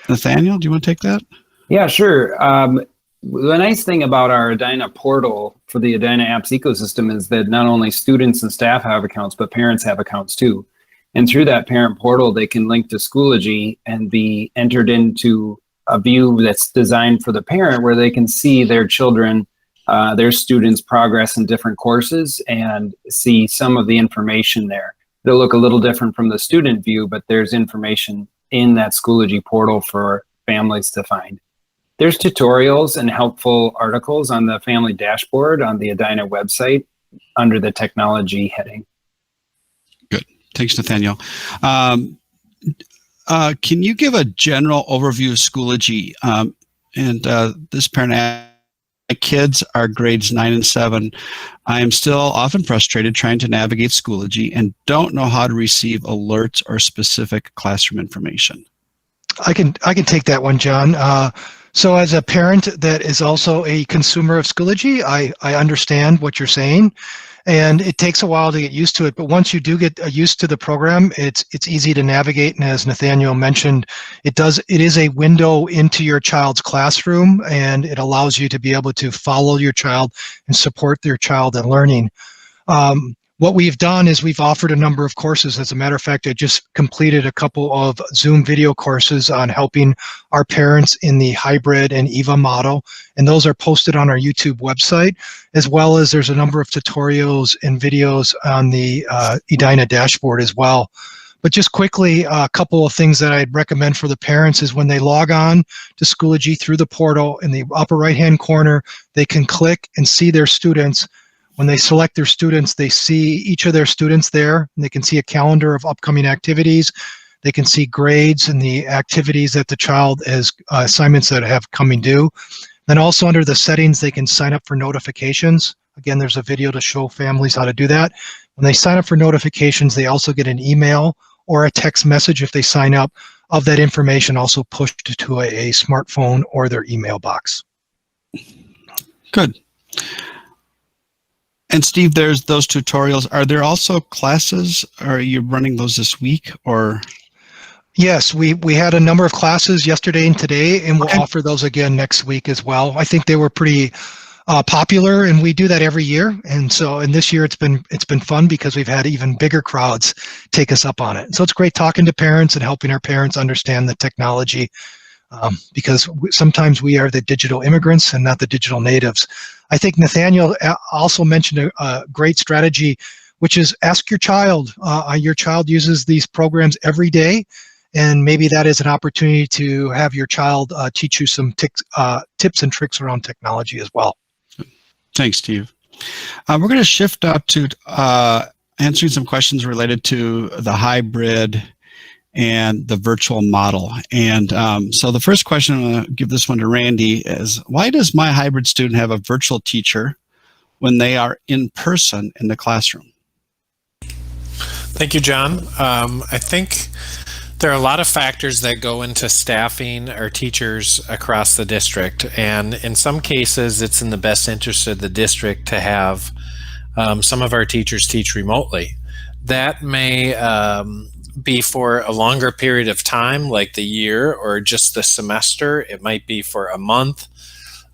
Nathaniel, do you want to take that? Yeah, sure. The nice thing about our Edina portal for the Edina Apps ecosystem is that not only students and staff have accounts, but parents have accounts too. And through that parent portal, they can link to Schoology and be entered into a view that's designed for the parent where they can see their children, their students' progress in different courses and see some of the information there. It'll look a little different from the student view, but there's information in that Schoology portal for families to find. There's tutorials and helpful articles on the family dashboard on the Edina website under the technology heading. Good. Thanks, Nathaniel. Can you give a general overview of Schoology? This parent kids are grades 9 and 7, I am still often frustrated trying to navigate Schoology and don't know how to receive alerts or specific classroom information. I can take that one, John. So as a parent that is also a consumer of Schoology, I understand what you're saying, and it takes a while to get used to it. But once you do get used to the program, it's easy to navigate. And as Nathaniel mentioned, it is a window into your child's classroom, and it allows you to be able to follow your child and support their child in learning. What we've done is we've offered a number of courses. As a matter of fact, I just completed a couple of Zoom video courses on helping our parents in the hybrid and EVA model, and those are posted on our YouTube website, as well as there's a number of tutorials and videos on the Edina dashboard as well. But just quickly, a couple of things that I'd recommend for the parents is when they log on to Schoology through the portal, in the upper right-hand corner, they can click and see their students. When they select their students, they see each of their students there, and they can see a calendar of upcoming activities. They can see grades and the activities that the child has, assignments that have coming due. Then also under the settings, they can sign up for notifications. Again, there's a video to show families how to do that. When they sign up for notifications, they also get an email or a text message if they sign up of that information also pushed to a smartphone or their email box. Good. And Steve, there's those tutorials. Are there also classes? Are you running those this week or? Yes, we had a number of classes yesterday and today, and we'll offer those again next week as well. I think they were pretty popular, and we do that every year. And this year it's been fun because we've had even bigger crowds take us up on it. So it's great talking to parents and helping our parents understand the technology, because sometimes we are the digital immigrants and not the digital natives. I think Nathaniel also mentioned a great strategy, which is ask your child. Your child uses these programs every day, and maybe that is an opportunity to have your child teach you some tips and tricks around technology as well. Thanks, Steve. We're going to shift out to answering some questions related to the hybrid and the virtual model. And so the first question, I'm going to give this one to Randy, is why does my hybrid student have a virtual teacher when they are in person in the classroom? Thank you, John. I think there are a lot of factors that go into staffing our teachers across the district. And in some cases, it's in the best interest of the district to have some of our teachers teach remotely. That may be for a longer period of time, like the year or just the semester. It might be for a month,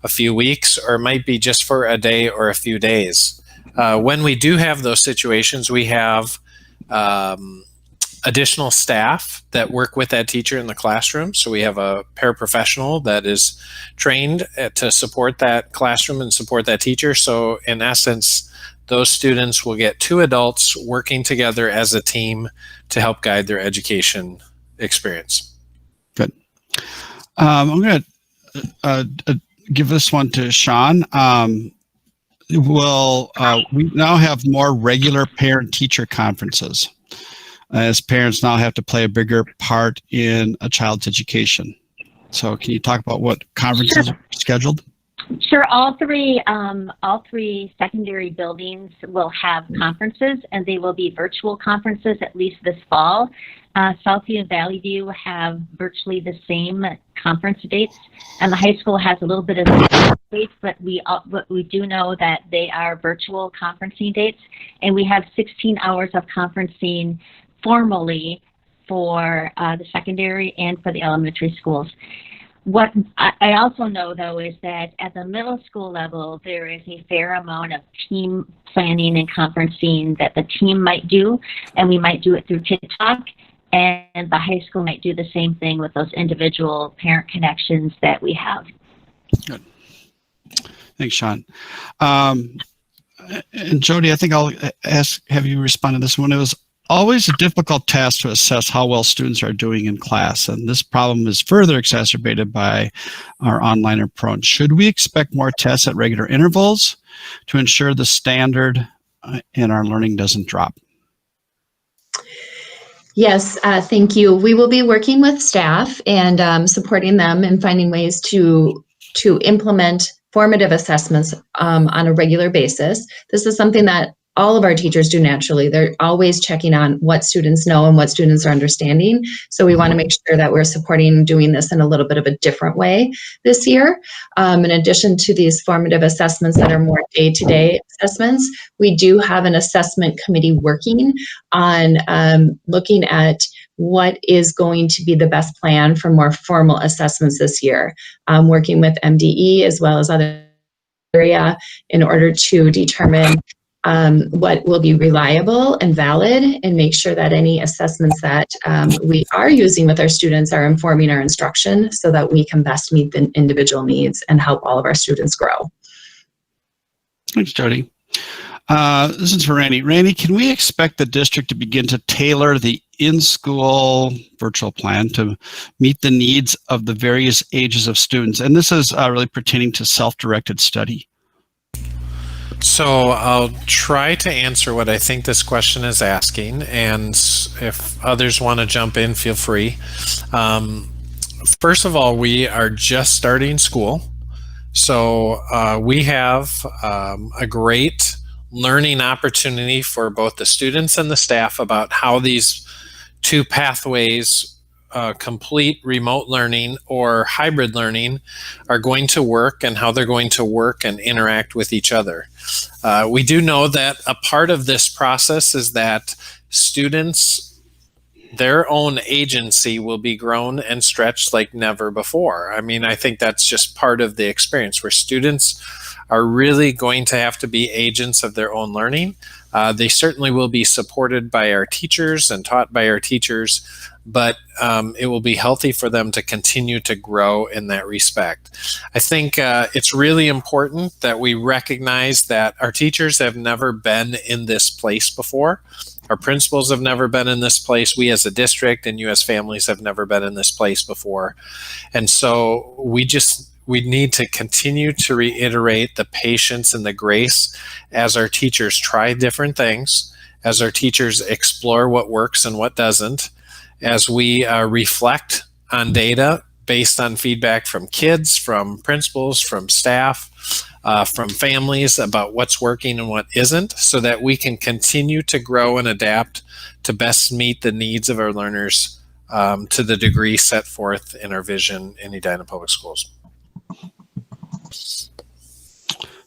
a few weeks, or it might be just for a day or a few days. When we do have those situations, we have additional staff that work with that teacher in the classroom. So we have a paraprofessional that is trained to support that classroom and support that teacher. So in essence, those students will get two adults working together as a team to help guide their education experience. Good. I'm going to give this one to Sean. We now have more regular parent-teacher conferences, as parents now have to play a bigger part in a child's education. So can you talk about what conferences are scheduled? Sure. All three secondary buildings will have conferences, and they will be virtual conferences at least this fall. Southview and Valley View have virtually the same conference dates, and the high school has a little bit of dates, but we do know that they are virtual conferencing dates, and we have 16 hours of conferencing formally for the secondary and for the elementary schools. What I also know, though, is that at the middle school level, there is a fair amount of team planning and conferencing that the team might do, and we might do it through TikTok, and the high school might do the same thing with those individual parent connections that we have. Good. Thanks, Sean. And Jody, I think I'll have you respond to this one. It was always a difficult task to assess how well students are doing in class, and this problem is further exacerbated by our online approach. Should we expect more tests at regular intervals to ensure the standard in our learning doesn't drop? Yes, thank you. We will be working with staff and supporting them and finding ways to implement formative assessments on a regular basis. This is something that all of our teachers do naturally. They're always checking on what students know and what students are understanding. So we want to make sure that we're supporting doing this in a little bit of a different way this year. In addition to these formative assessments that are more day-to-day assessments, we do have an assessment committee working on looking at what is going to be the best plan for more formal assessments this year, working with MDE as well as other area in order to determine what will be reliable and valid, and make sure that any assessments that we are using with our students are informing our instruction so that we can best meet the individual needs and help all of our students grow. Thanks, Jody. This is for Randy. Randy, can we expect the district to begin to tailor the in-school virtual plan to meet the needs of the various ages of students? And this is really pertaining to self-directed study. So I'll try to answer what I think this question is asking, and if others want to jump in, feel free. First of all, we are just starting school. So we have a great learning opportunity for both the students and the staff about how these two pathways, complete remote learning or hybrid learning, are going to work and how they're going to work and interact with each other. We do know that a part of this process is that students, their own agency will be grown and stretched like never before. I mean, I think that's just part of the experience where students are really going to have to be agents of their own learning. They certainly will be supported by our teachers and taught by our teachers, but it will be healthy for them to continue to grow in that respect. I think it's really important that we recognize that our teachers have never been in this place before. Our principals have never been in this place. We as a district and you as families have never been in this place before. And so we need to continue to reiterate the patience and the grace as our teachers try different things, as our teachers explore what works and what doesn't, as we reflect on data based on feedback from kids, from principals, from staff, from families about what's working and what isn't, so that we can continue to grow and adapt to best meet the needs of our learners to the degree set forth in our vision in Edina Public Schools.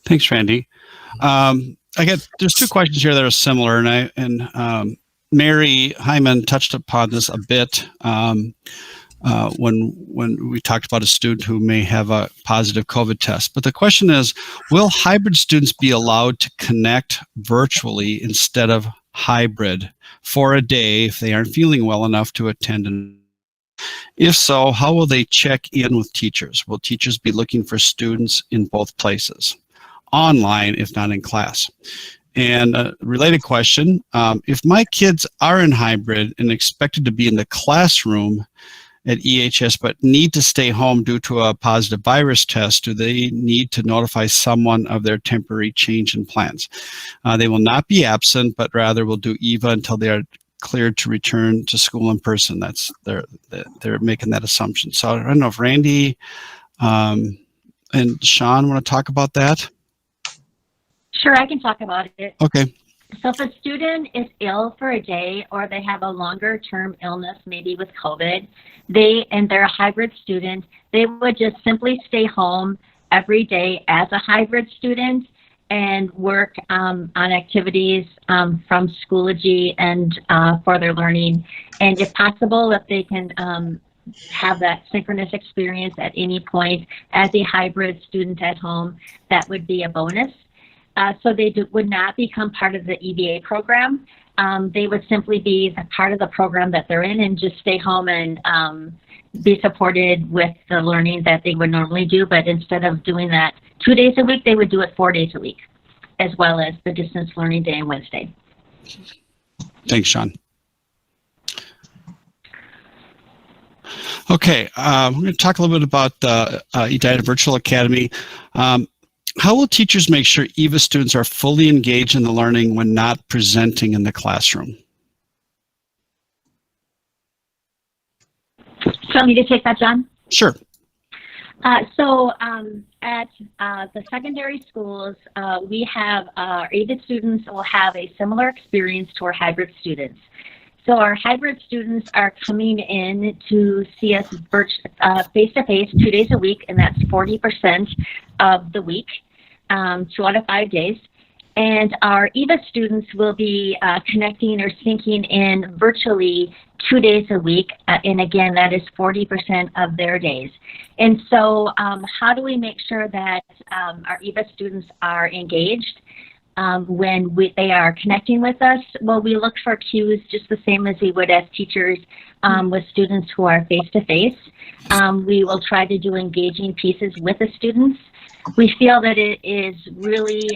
Thanks, Randy. There's two questions here that are similar, and Mary Hyman touched upon this a bit when we talked about a student who may have a positive COVID test. But the question is, will hybrid students be allowed to connect virtually instead of hybrid for a day if they aren't feeling well enough to attend? If so, how will they check in with teachers? Will teachers be looking for students in both places, online if not in class? And a related question, if my kids are in hybrid and expected to be in the classroom at EHS but need to stay home due to a positive virus test, do they need to notify someone of their temporary change in plans? They will not be absent, but rather will do EVA until they are cleared to return to school in person. They're making that assumption. So I don't know if Randy and Sean want to talk about that. Sure, I can talk about it. Okay. So if a student is ill for a day or they have a longer term illness, maybe with COVID, and they're a hybrid student, they would just simply stay home every day as a hybrid student and work on activities from Schoology and for their learning. And if possible, if they can have that synchronous experience at any point as a hybrid student at home, that would be a bonus. So they would not become part of the EVA program. They would simply be a part of the program that they're in and just stay home and be supported with the learning that they would normally do. But instead of doing that 2 days a week, they would do it 4 days a week, as well as the distance learning day and Wednesday. Thanks, Sean. Okay, we're going to talk a little bit about the Edina Virtual Academy. How will teachers make sure EVA students are fully engaged in the learning when not presenting in the classroom? So me to take that, John? Sure. At the secondary schools, we have our AVID students will have a similar experience to our hybrid students. So our hybrid students are coming in to see us face-to-face 2 days a week, and that's 40% of the week, 2 out of 5 days. And our EVA students will be connecting or syncing in virtually 2 days a week. And again, that is 40% of their days. And so how do we make sure that our EVA students are engaged when they are connecting with us? Well, we look for cues just the same as we would as teachers with students who are face-to-face. We will try to do engaging pieces with the students. We feel that it is really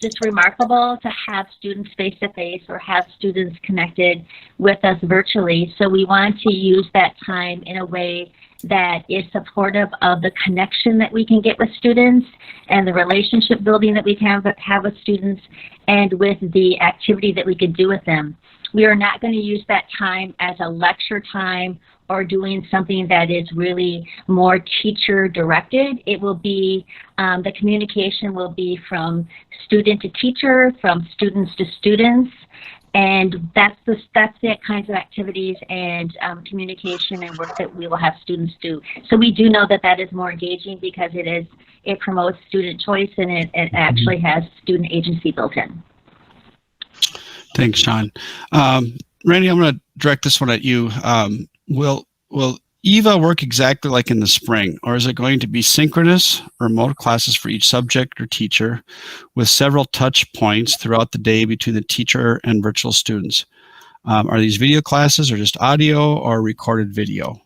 just remarkable to have students face-to-face or have students connected with us virtually. So we want to use that time in a way that is supportive of the connection that we can get with students and the relationship building that we can have with students and with the activity that we can do with them. We are not going to use that time as a lecture time or doing something that is really more teacher directed. It will be, the communication will be from student to teacher, from students to students, and that's the kinds of activities and communication and work that we will have students do. So we do know that that is more engaging because it promotes student choice and it actually has student agency built in. Thanks, Sean. Randy, I'm going to direct this one at you. Will EVA work exactly like in the spring, or is it going to be synchronous remote classes for each subject or teacher with several touch points throughout the day between the teacher and virtual students? Are these video classes or just audio or recorded video?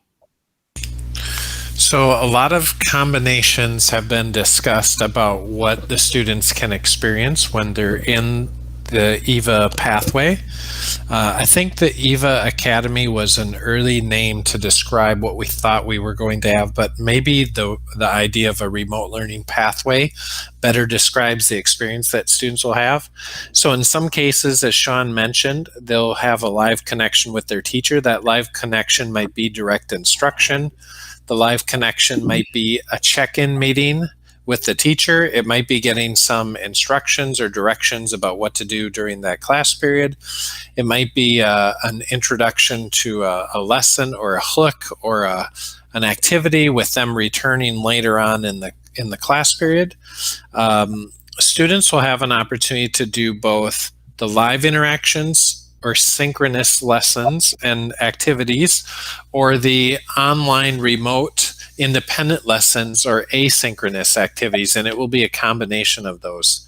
So a lot of combinations have been discussed about what the students can experience when they're in the EVA pathway. I think the EVA Academy was an early name to describe what we thought we were going to have, but maybe the idea of a remote learning pathway better describes the experience that students will have. So in some cases, as Sean mentioned, they'll have a live connection with their teacher. That live connection might be direct instruction. The live connection might be a check-in meeting with the teacher. It might be getting some instructions or directions about what to do during that class period. It might be an introduction to a lesson or a hook or an activity with them returning later on in the class period. Students will have an opportunity to do both the live interactions or synchronous lessons and activities, or the online remote independent lessons or asynchronous activities, and it will be a combination of those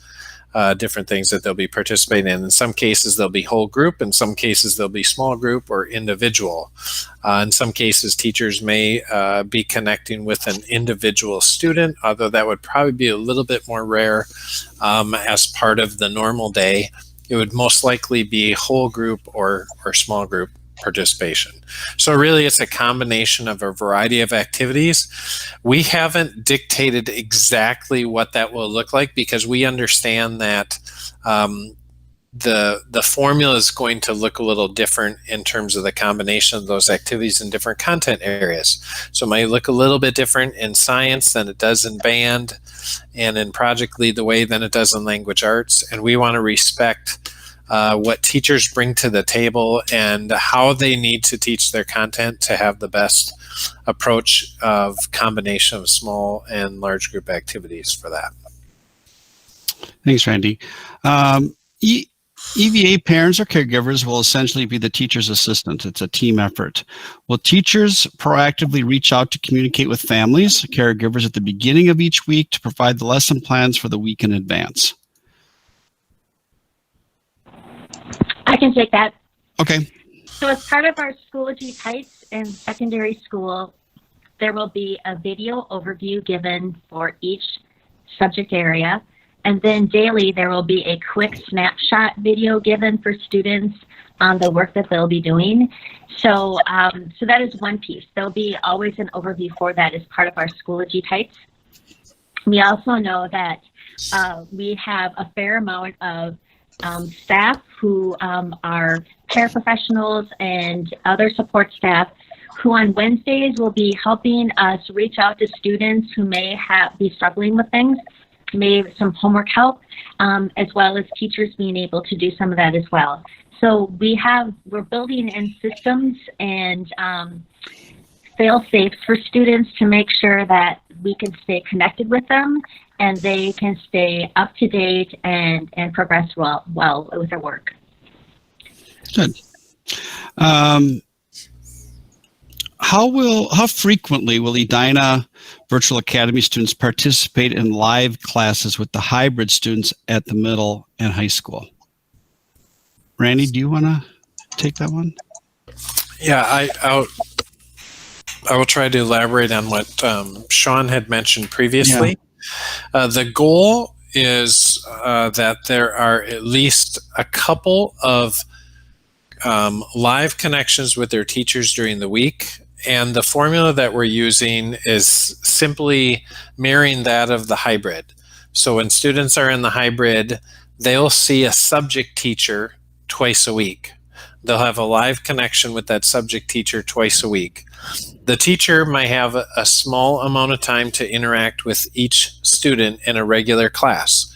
different things that they'll be participating in. In some cases, they'll be whole group. In some cases, they'll be small group or individual. In some cases, teachers may be connecting with an individual student, although that would probably be a little bit more rare as part of the normal day. It would most likely be whole group or small group participation. So really it's a combination of a variety of activities. We haven't dictated exactly what that will look like because we understand that the formula is going to look a little different in terms of the combination of those activities in different content areas. So it might look a little bit different in science than it does in band and in Project Lead the Way than it does in language arts. And we want to respect what teachers bring to the table and how they need to teach their content to have the best approach of combination of small and large group activities for that. Thanks, Randy. EVA parents or caregivers will essentially be the teacher's assistant. It's a team effort. Will teachers proactively reach out to communicate with families, caregivers at the beginning of each week to provide the lesson plans for the week in advance? I can take that. Okay. So as part of our Schoology Types in secondary school, there will be a video overview given for each subject area. And then daily, there will be a quick snapshot video given for students on the work that they'll be doing. So, so that is one piece. There'll be always an overview for that as part of our Schoology Types. We also know that we have a fair amount of staff who are paraprofessionals and other support staff who on Wednesdays will be helping us reach out to students who may be struggling with things, maybe some homework help, as well as teachers being able to do some of that as well. So we're building in systems and fail-safes for students to make sure that we can stay connected with them and they can stay up to date and progress well with their work. Good. How frequently will Edina Virtual Academy students participate in live classes with the hybrid students at the middle and high school? Randy, do you want to take that one? Yeah, I will try to elaborate on what Sean had mentioned previously. Yeah. The goal is that there are at least a couple of live connections with their teachers during the week. And the formula that we're using is simply mirroring that of the hybrid. So when students are in the hybrid, they'll see a subject teacher twice a week. They'll have a live connection with that subject teacher twice a week. The teacher might have a small amount of time to interact with each student in a regular class.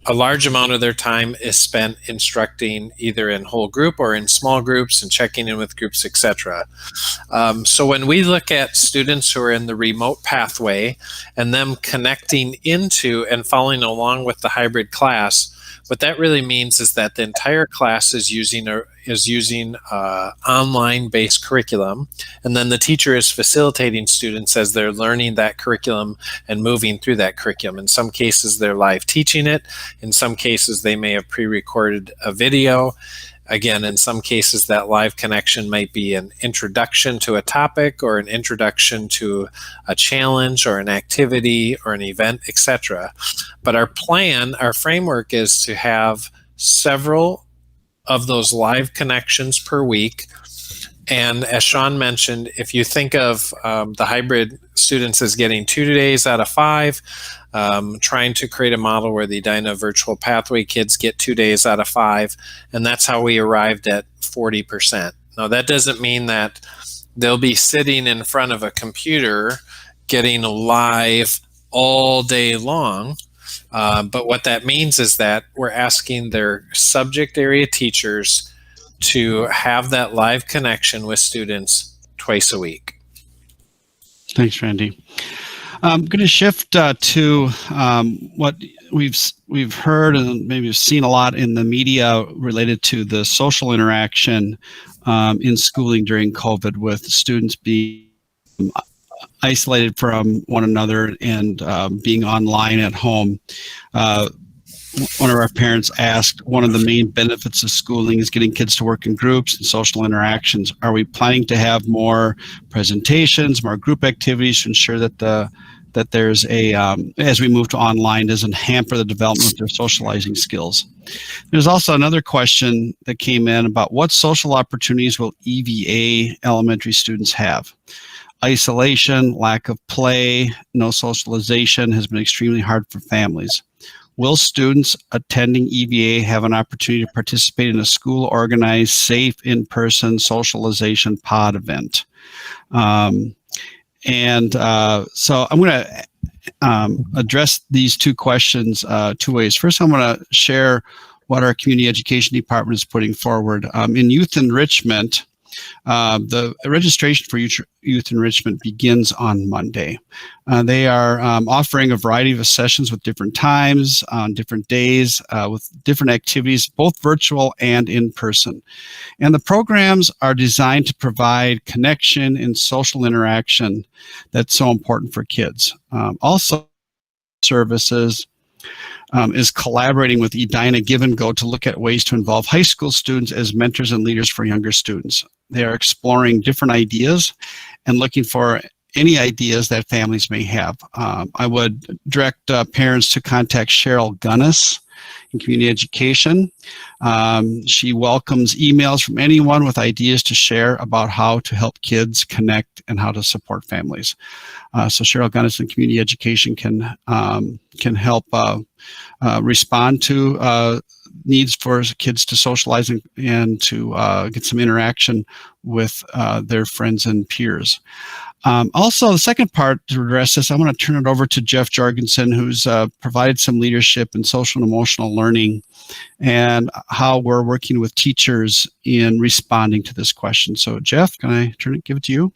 A large amount of their time is spent instructing either in whole group or in small groups and checking in with groups, etc. So when we look at students who are in the remote pathway and them connecting into and following along with the hybrid class, what that really means is that the entire class is using online-based curriculum, and then the teacher is facilitating students as they're learning that curriculum and moving through that curriculum. In some cases, they're live teaching it. In some cases, they may have pre-recorded a video. Again, in some cases, that live connection might be an introduction to a topic or an introduction to a challenge or an activity or an event, etc. But our framework is to have several of those live connections per week. And as Sean mentioned, if you think of the hybrid students as getting 2 days out of 5, trying to create a model where the Edina Virtual Pathway kids get 2 days out of 5, and that's how we arrived at 40%. Now, that doesn't mean that they'll be sitting in front of a computer getting live all day long, but what that means is that we're asking their subject area teachers to have that live connection with students twice a week. Thanks, Randy. I'm going to shift to what we've heard and maybe seen a lot in the media related to the social interaction in schooling during COVID, with students being isolated from one another and being online at home. One of our parents asked, one of the main benefits of schooling is getting kids to work in groups and social interactions. Are we planning to have more presentations, more group activities to ensure that that there's as we move to online, doesn't hamper the development of their socializing skills? There's also another question that came in about what social opportunities will EVA elementary students have? Isolation, lack of play, no socialization has been extremely hard for families. Will students attending EVA have an opportunity to participate in a school-organized, safe, in-person socialization pod event? So I'm going to address these two questions two ways. First, I'm going to share what our community education department is putting forward. In youth enrichment, the registration for youth enrichment begins on Monday. They are offering a variety of sessions with different times, on different days, with different activities, both virtual and in person. And the programs are designed to provide connection and social interaction that's so important for kids. Also, services is collaborating with Edina Give and Go to look at ways to involve high school students as mentors and leaders for younger students. They are exploring different ideas and looking for any ideas that families may have. I would direct parents to contact Cheryl Gunnis in community education. She welcomes emails from anyone with ideas to share about how to help kids connect and how to support families. So Cheryl Gunnison Community Education can help respond to needs for kids to socialize and to get some interaction with their friends and peers. Also, the second part to address this, I want to turn it over to Jeff Jorgensen, who's provided some leadership in social and emotional learning and how we're working with teachers in responding to this question. So Jeff, can I give it to you?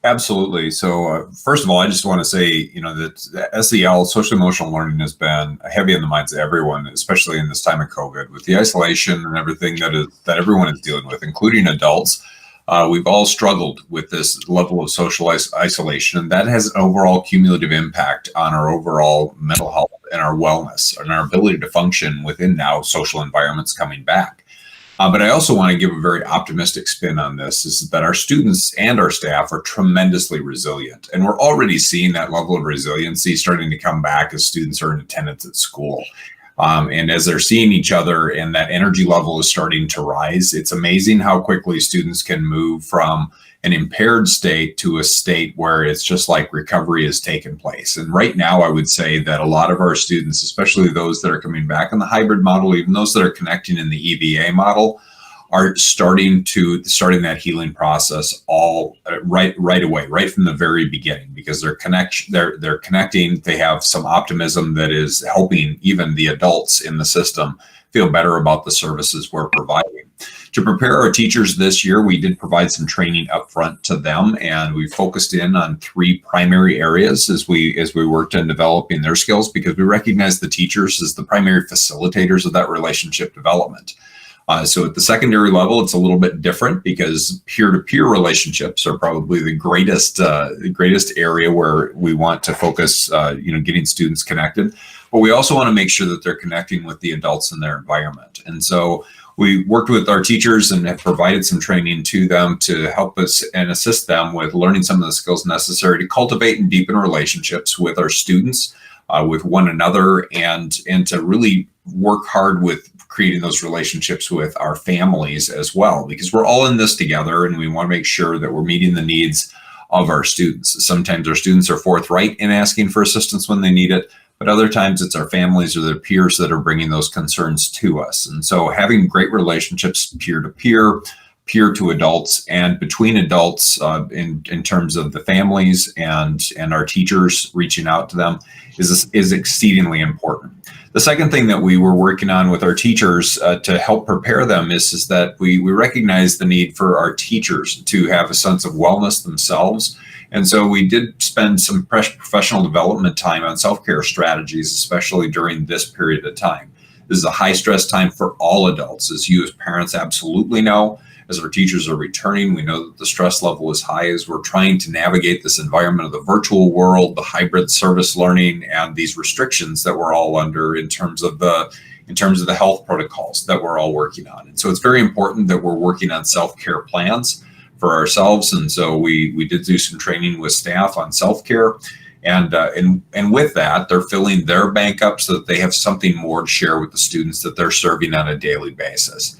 Absolutely. So first of all, I just want to say, that SEL, social emotional learning, has been heavy in the minds of everyone, especially in this time of COVID, with the isolation and everything that everyone is dealing with, including adults. We've all struggled with this level of social isolation, and that has an overall cumulative impact on our overall mental health and our wellness and our ability to function within now social environments coming back. But I also want to give a very optimistic spin on this, is that our students and our staff are tremendously resilient. And we're already seeing that level of resiliency starting to come back as students are in attendance at school. And as they're seeing each other and that energy level is starting to rise, it's amazing how quickly students can move from an impaired state to a state where it's just like recovery has taken place. And right now, I would say that a lot of our students, especially those that are coming back in the hybrid model, even those that are connecting in the EVA model, are starting that healing process all right away, right from the very beginning, because they're connecting. They have some optimism that is helping even the adults in the system feel better about the services we're providing. To prepare our teachers this year, we did provide some training up front to them, and we focused in on 3 primary areas as we worked in developing their skills, because we recognize the teachers as the primary facilitators of that relationship development. So at the secondary level, it's a little bit different, because peer-to-peer relationships are probably the greatest area where we want to focus, getting students connected. But we also want to make sure that they're connecting with the adults in their environment. And so we worked with our teachers and have provided some training to them to help us and assist them with learning some of the skills necessary to cultivate and deepen relationships with our students, with one another, and to really work hard with creating those relationships with our families as well, because we're all in this together and we want to make sure that we're meeting the needs of our students. Sometimes our students are forthright in asking for assistance when they need it, but other times it's our families or their peers that are bringing those concerns to us. And so having great relationships peer-to-peer, peer to adults, and between adults in terms of the families and our teachers reaching out to them is exceedingly important. The second thing that we were working on with our teachers to help prepare them is that we recognize the need for our teachers to have a sense of wellness themselves. And so we did spend some professional development time on self-care strategies, especially during this period of time. This is a high stress time for all adults, as you as parents absolutely know. As our teachers are returning, we know that the stress level is high as we're trying to navigate this environment of the virtual world, the hybrid service learning, and these restrictions that we're all under in terms of the health protocols that we're all working on. And so it's very important that we're working on self-care plans for ourselves. And so we did do some training with staff on self-care. And with that, they're filling their bank up so that they have something more to share with the students that they're serving on a daily basis.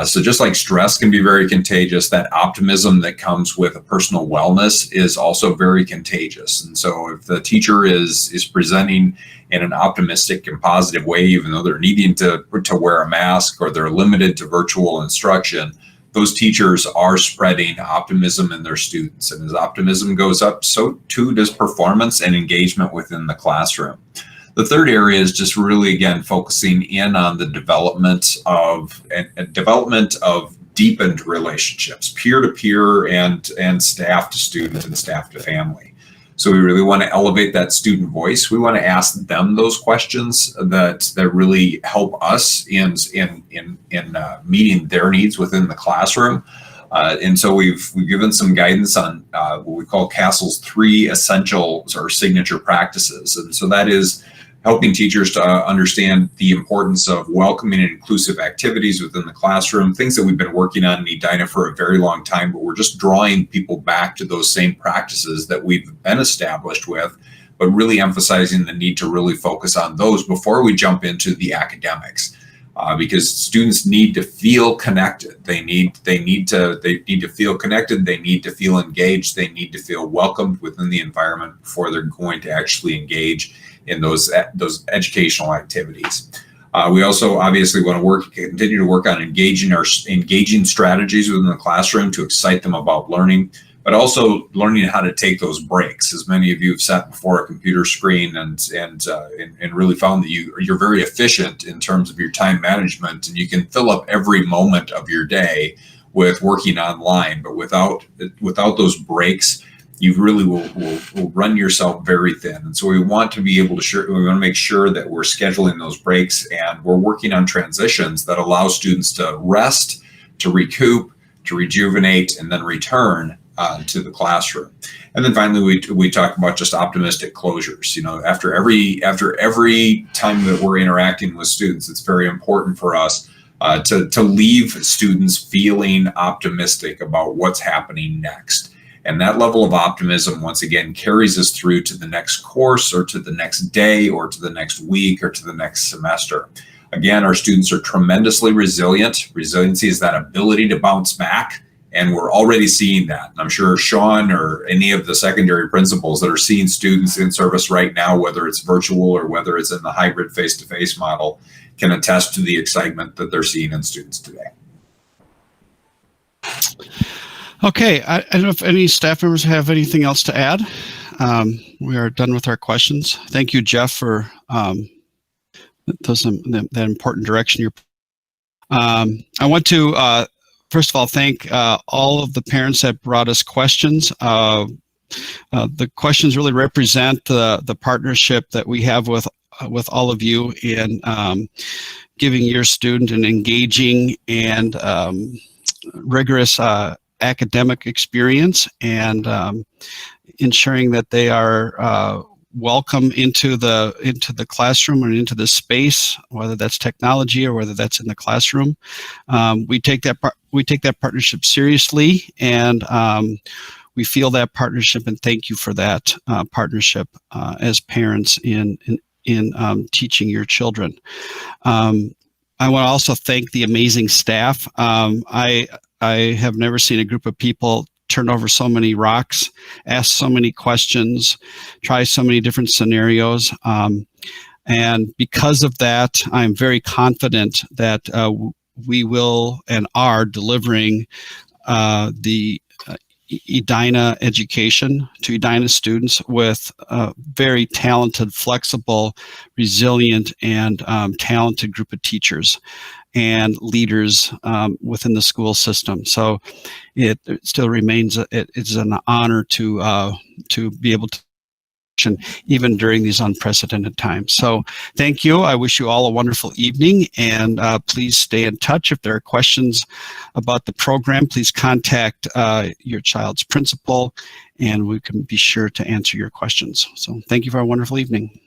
So just like stress can be very contagious, that optimism that comes with a personal wellness is also very contagious. And so if the teacher is presenting in an optimistic and positive way, even though they're needing to wear a mask or they're limited to virtual instruction, those teachers are spreading optimism in their students. And as optimism goes up, so too does performance and engagement within the classroom. The third area is just really, again, focusing in on the development of deepened relationships, peer-to-peer and staff to student and staff to family. So we really want to elevate that student voice. We want to ask them those questions that really help us in meeting their needs within the classroom. And so we've given some guidance on what we call CASEL's 3 essentials or signature practices. And so that is helping teachers to understand the importance of welcoming and inclusive activities within the classroom, things that we've been working on in Edina for a very long time, but we're just drawing people back to those same practices that we've been established with, but really emphasizing the need to really focus on those before we jump into the academics. Because students need to feel connected. They need to feel connected. They need to feel engaged. They need to feel welcomed within the environment before they're going to actually engage in those educational activities. We also obviously want to continue to work on engaging strategies within the classroom to excite them about learning, but also learning how to take those breaks. As many of you have sat before a computer screen and really found that you're very efficient in terms of your time management, and you can fill up every moment of your day with working online. But without those breaks, you really will run yourself very thin. And so we want to be able to we want to make sure that we're scheduling those breaks, and we're working on transitions that allow students to rest, to recoup, to rejuvenate, and then return to the classroom. And then finally, we talk about just optimistic closures. You know, after every time that we're interacting with students, it's very important for us to leave students feeling optimistic about what's happening next. And that level of optimism, once again, carries us through to the next course, or to the next day, or to the next week, or to the next semester. Again, our students are tremendously resilient. Resiliency is that ability to bounce back, and we're already seeing that. And I'm sure Sean or any of the secondary principals that are seeing students in service right now, whether it's virtual or whether it's in the hybrid face-to-face model, can attest to the excitement that they're seeing in students today. Okay, I don't know if any staff members have anything else to add. We are done with our questions. Thank you, Jeff, for that important direction. I want to, first of all, thank all of the parents that brought us questions. The questions really represent the partnership that we have with all of you in giving your student an engaging and rigorous academic experience, and ensuring that they are welcome into the classroom or into the space, whether that's technology or whether that's in the classroom. We take that partnership seriously, and we feel that partnership, and thank you for that partnership as parents in teaching your children. I want to also thank the amazing staff. I have never seen a group of people turn over so many rocks, ask so many questions, try so many different scenarios. And because of that, I'm very confident that we will and are delivering the Edina education to Edina students with a very talented, flexible, resilient, and talented group of teachers and leaders within the school system. So it still remains, it's an honor to be able to even during these unprecedented times. So thank you. I wish you all a wonderful evening, and please stay in touch. If there are questions about the program, please contact your child's principal, and we can be sure to answer your questions. So thank you for a wonderful evening.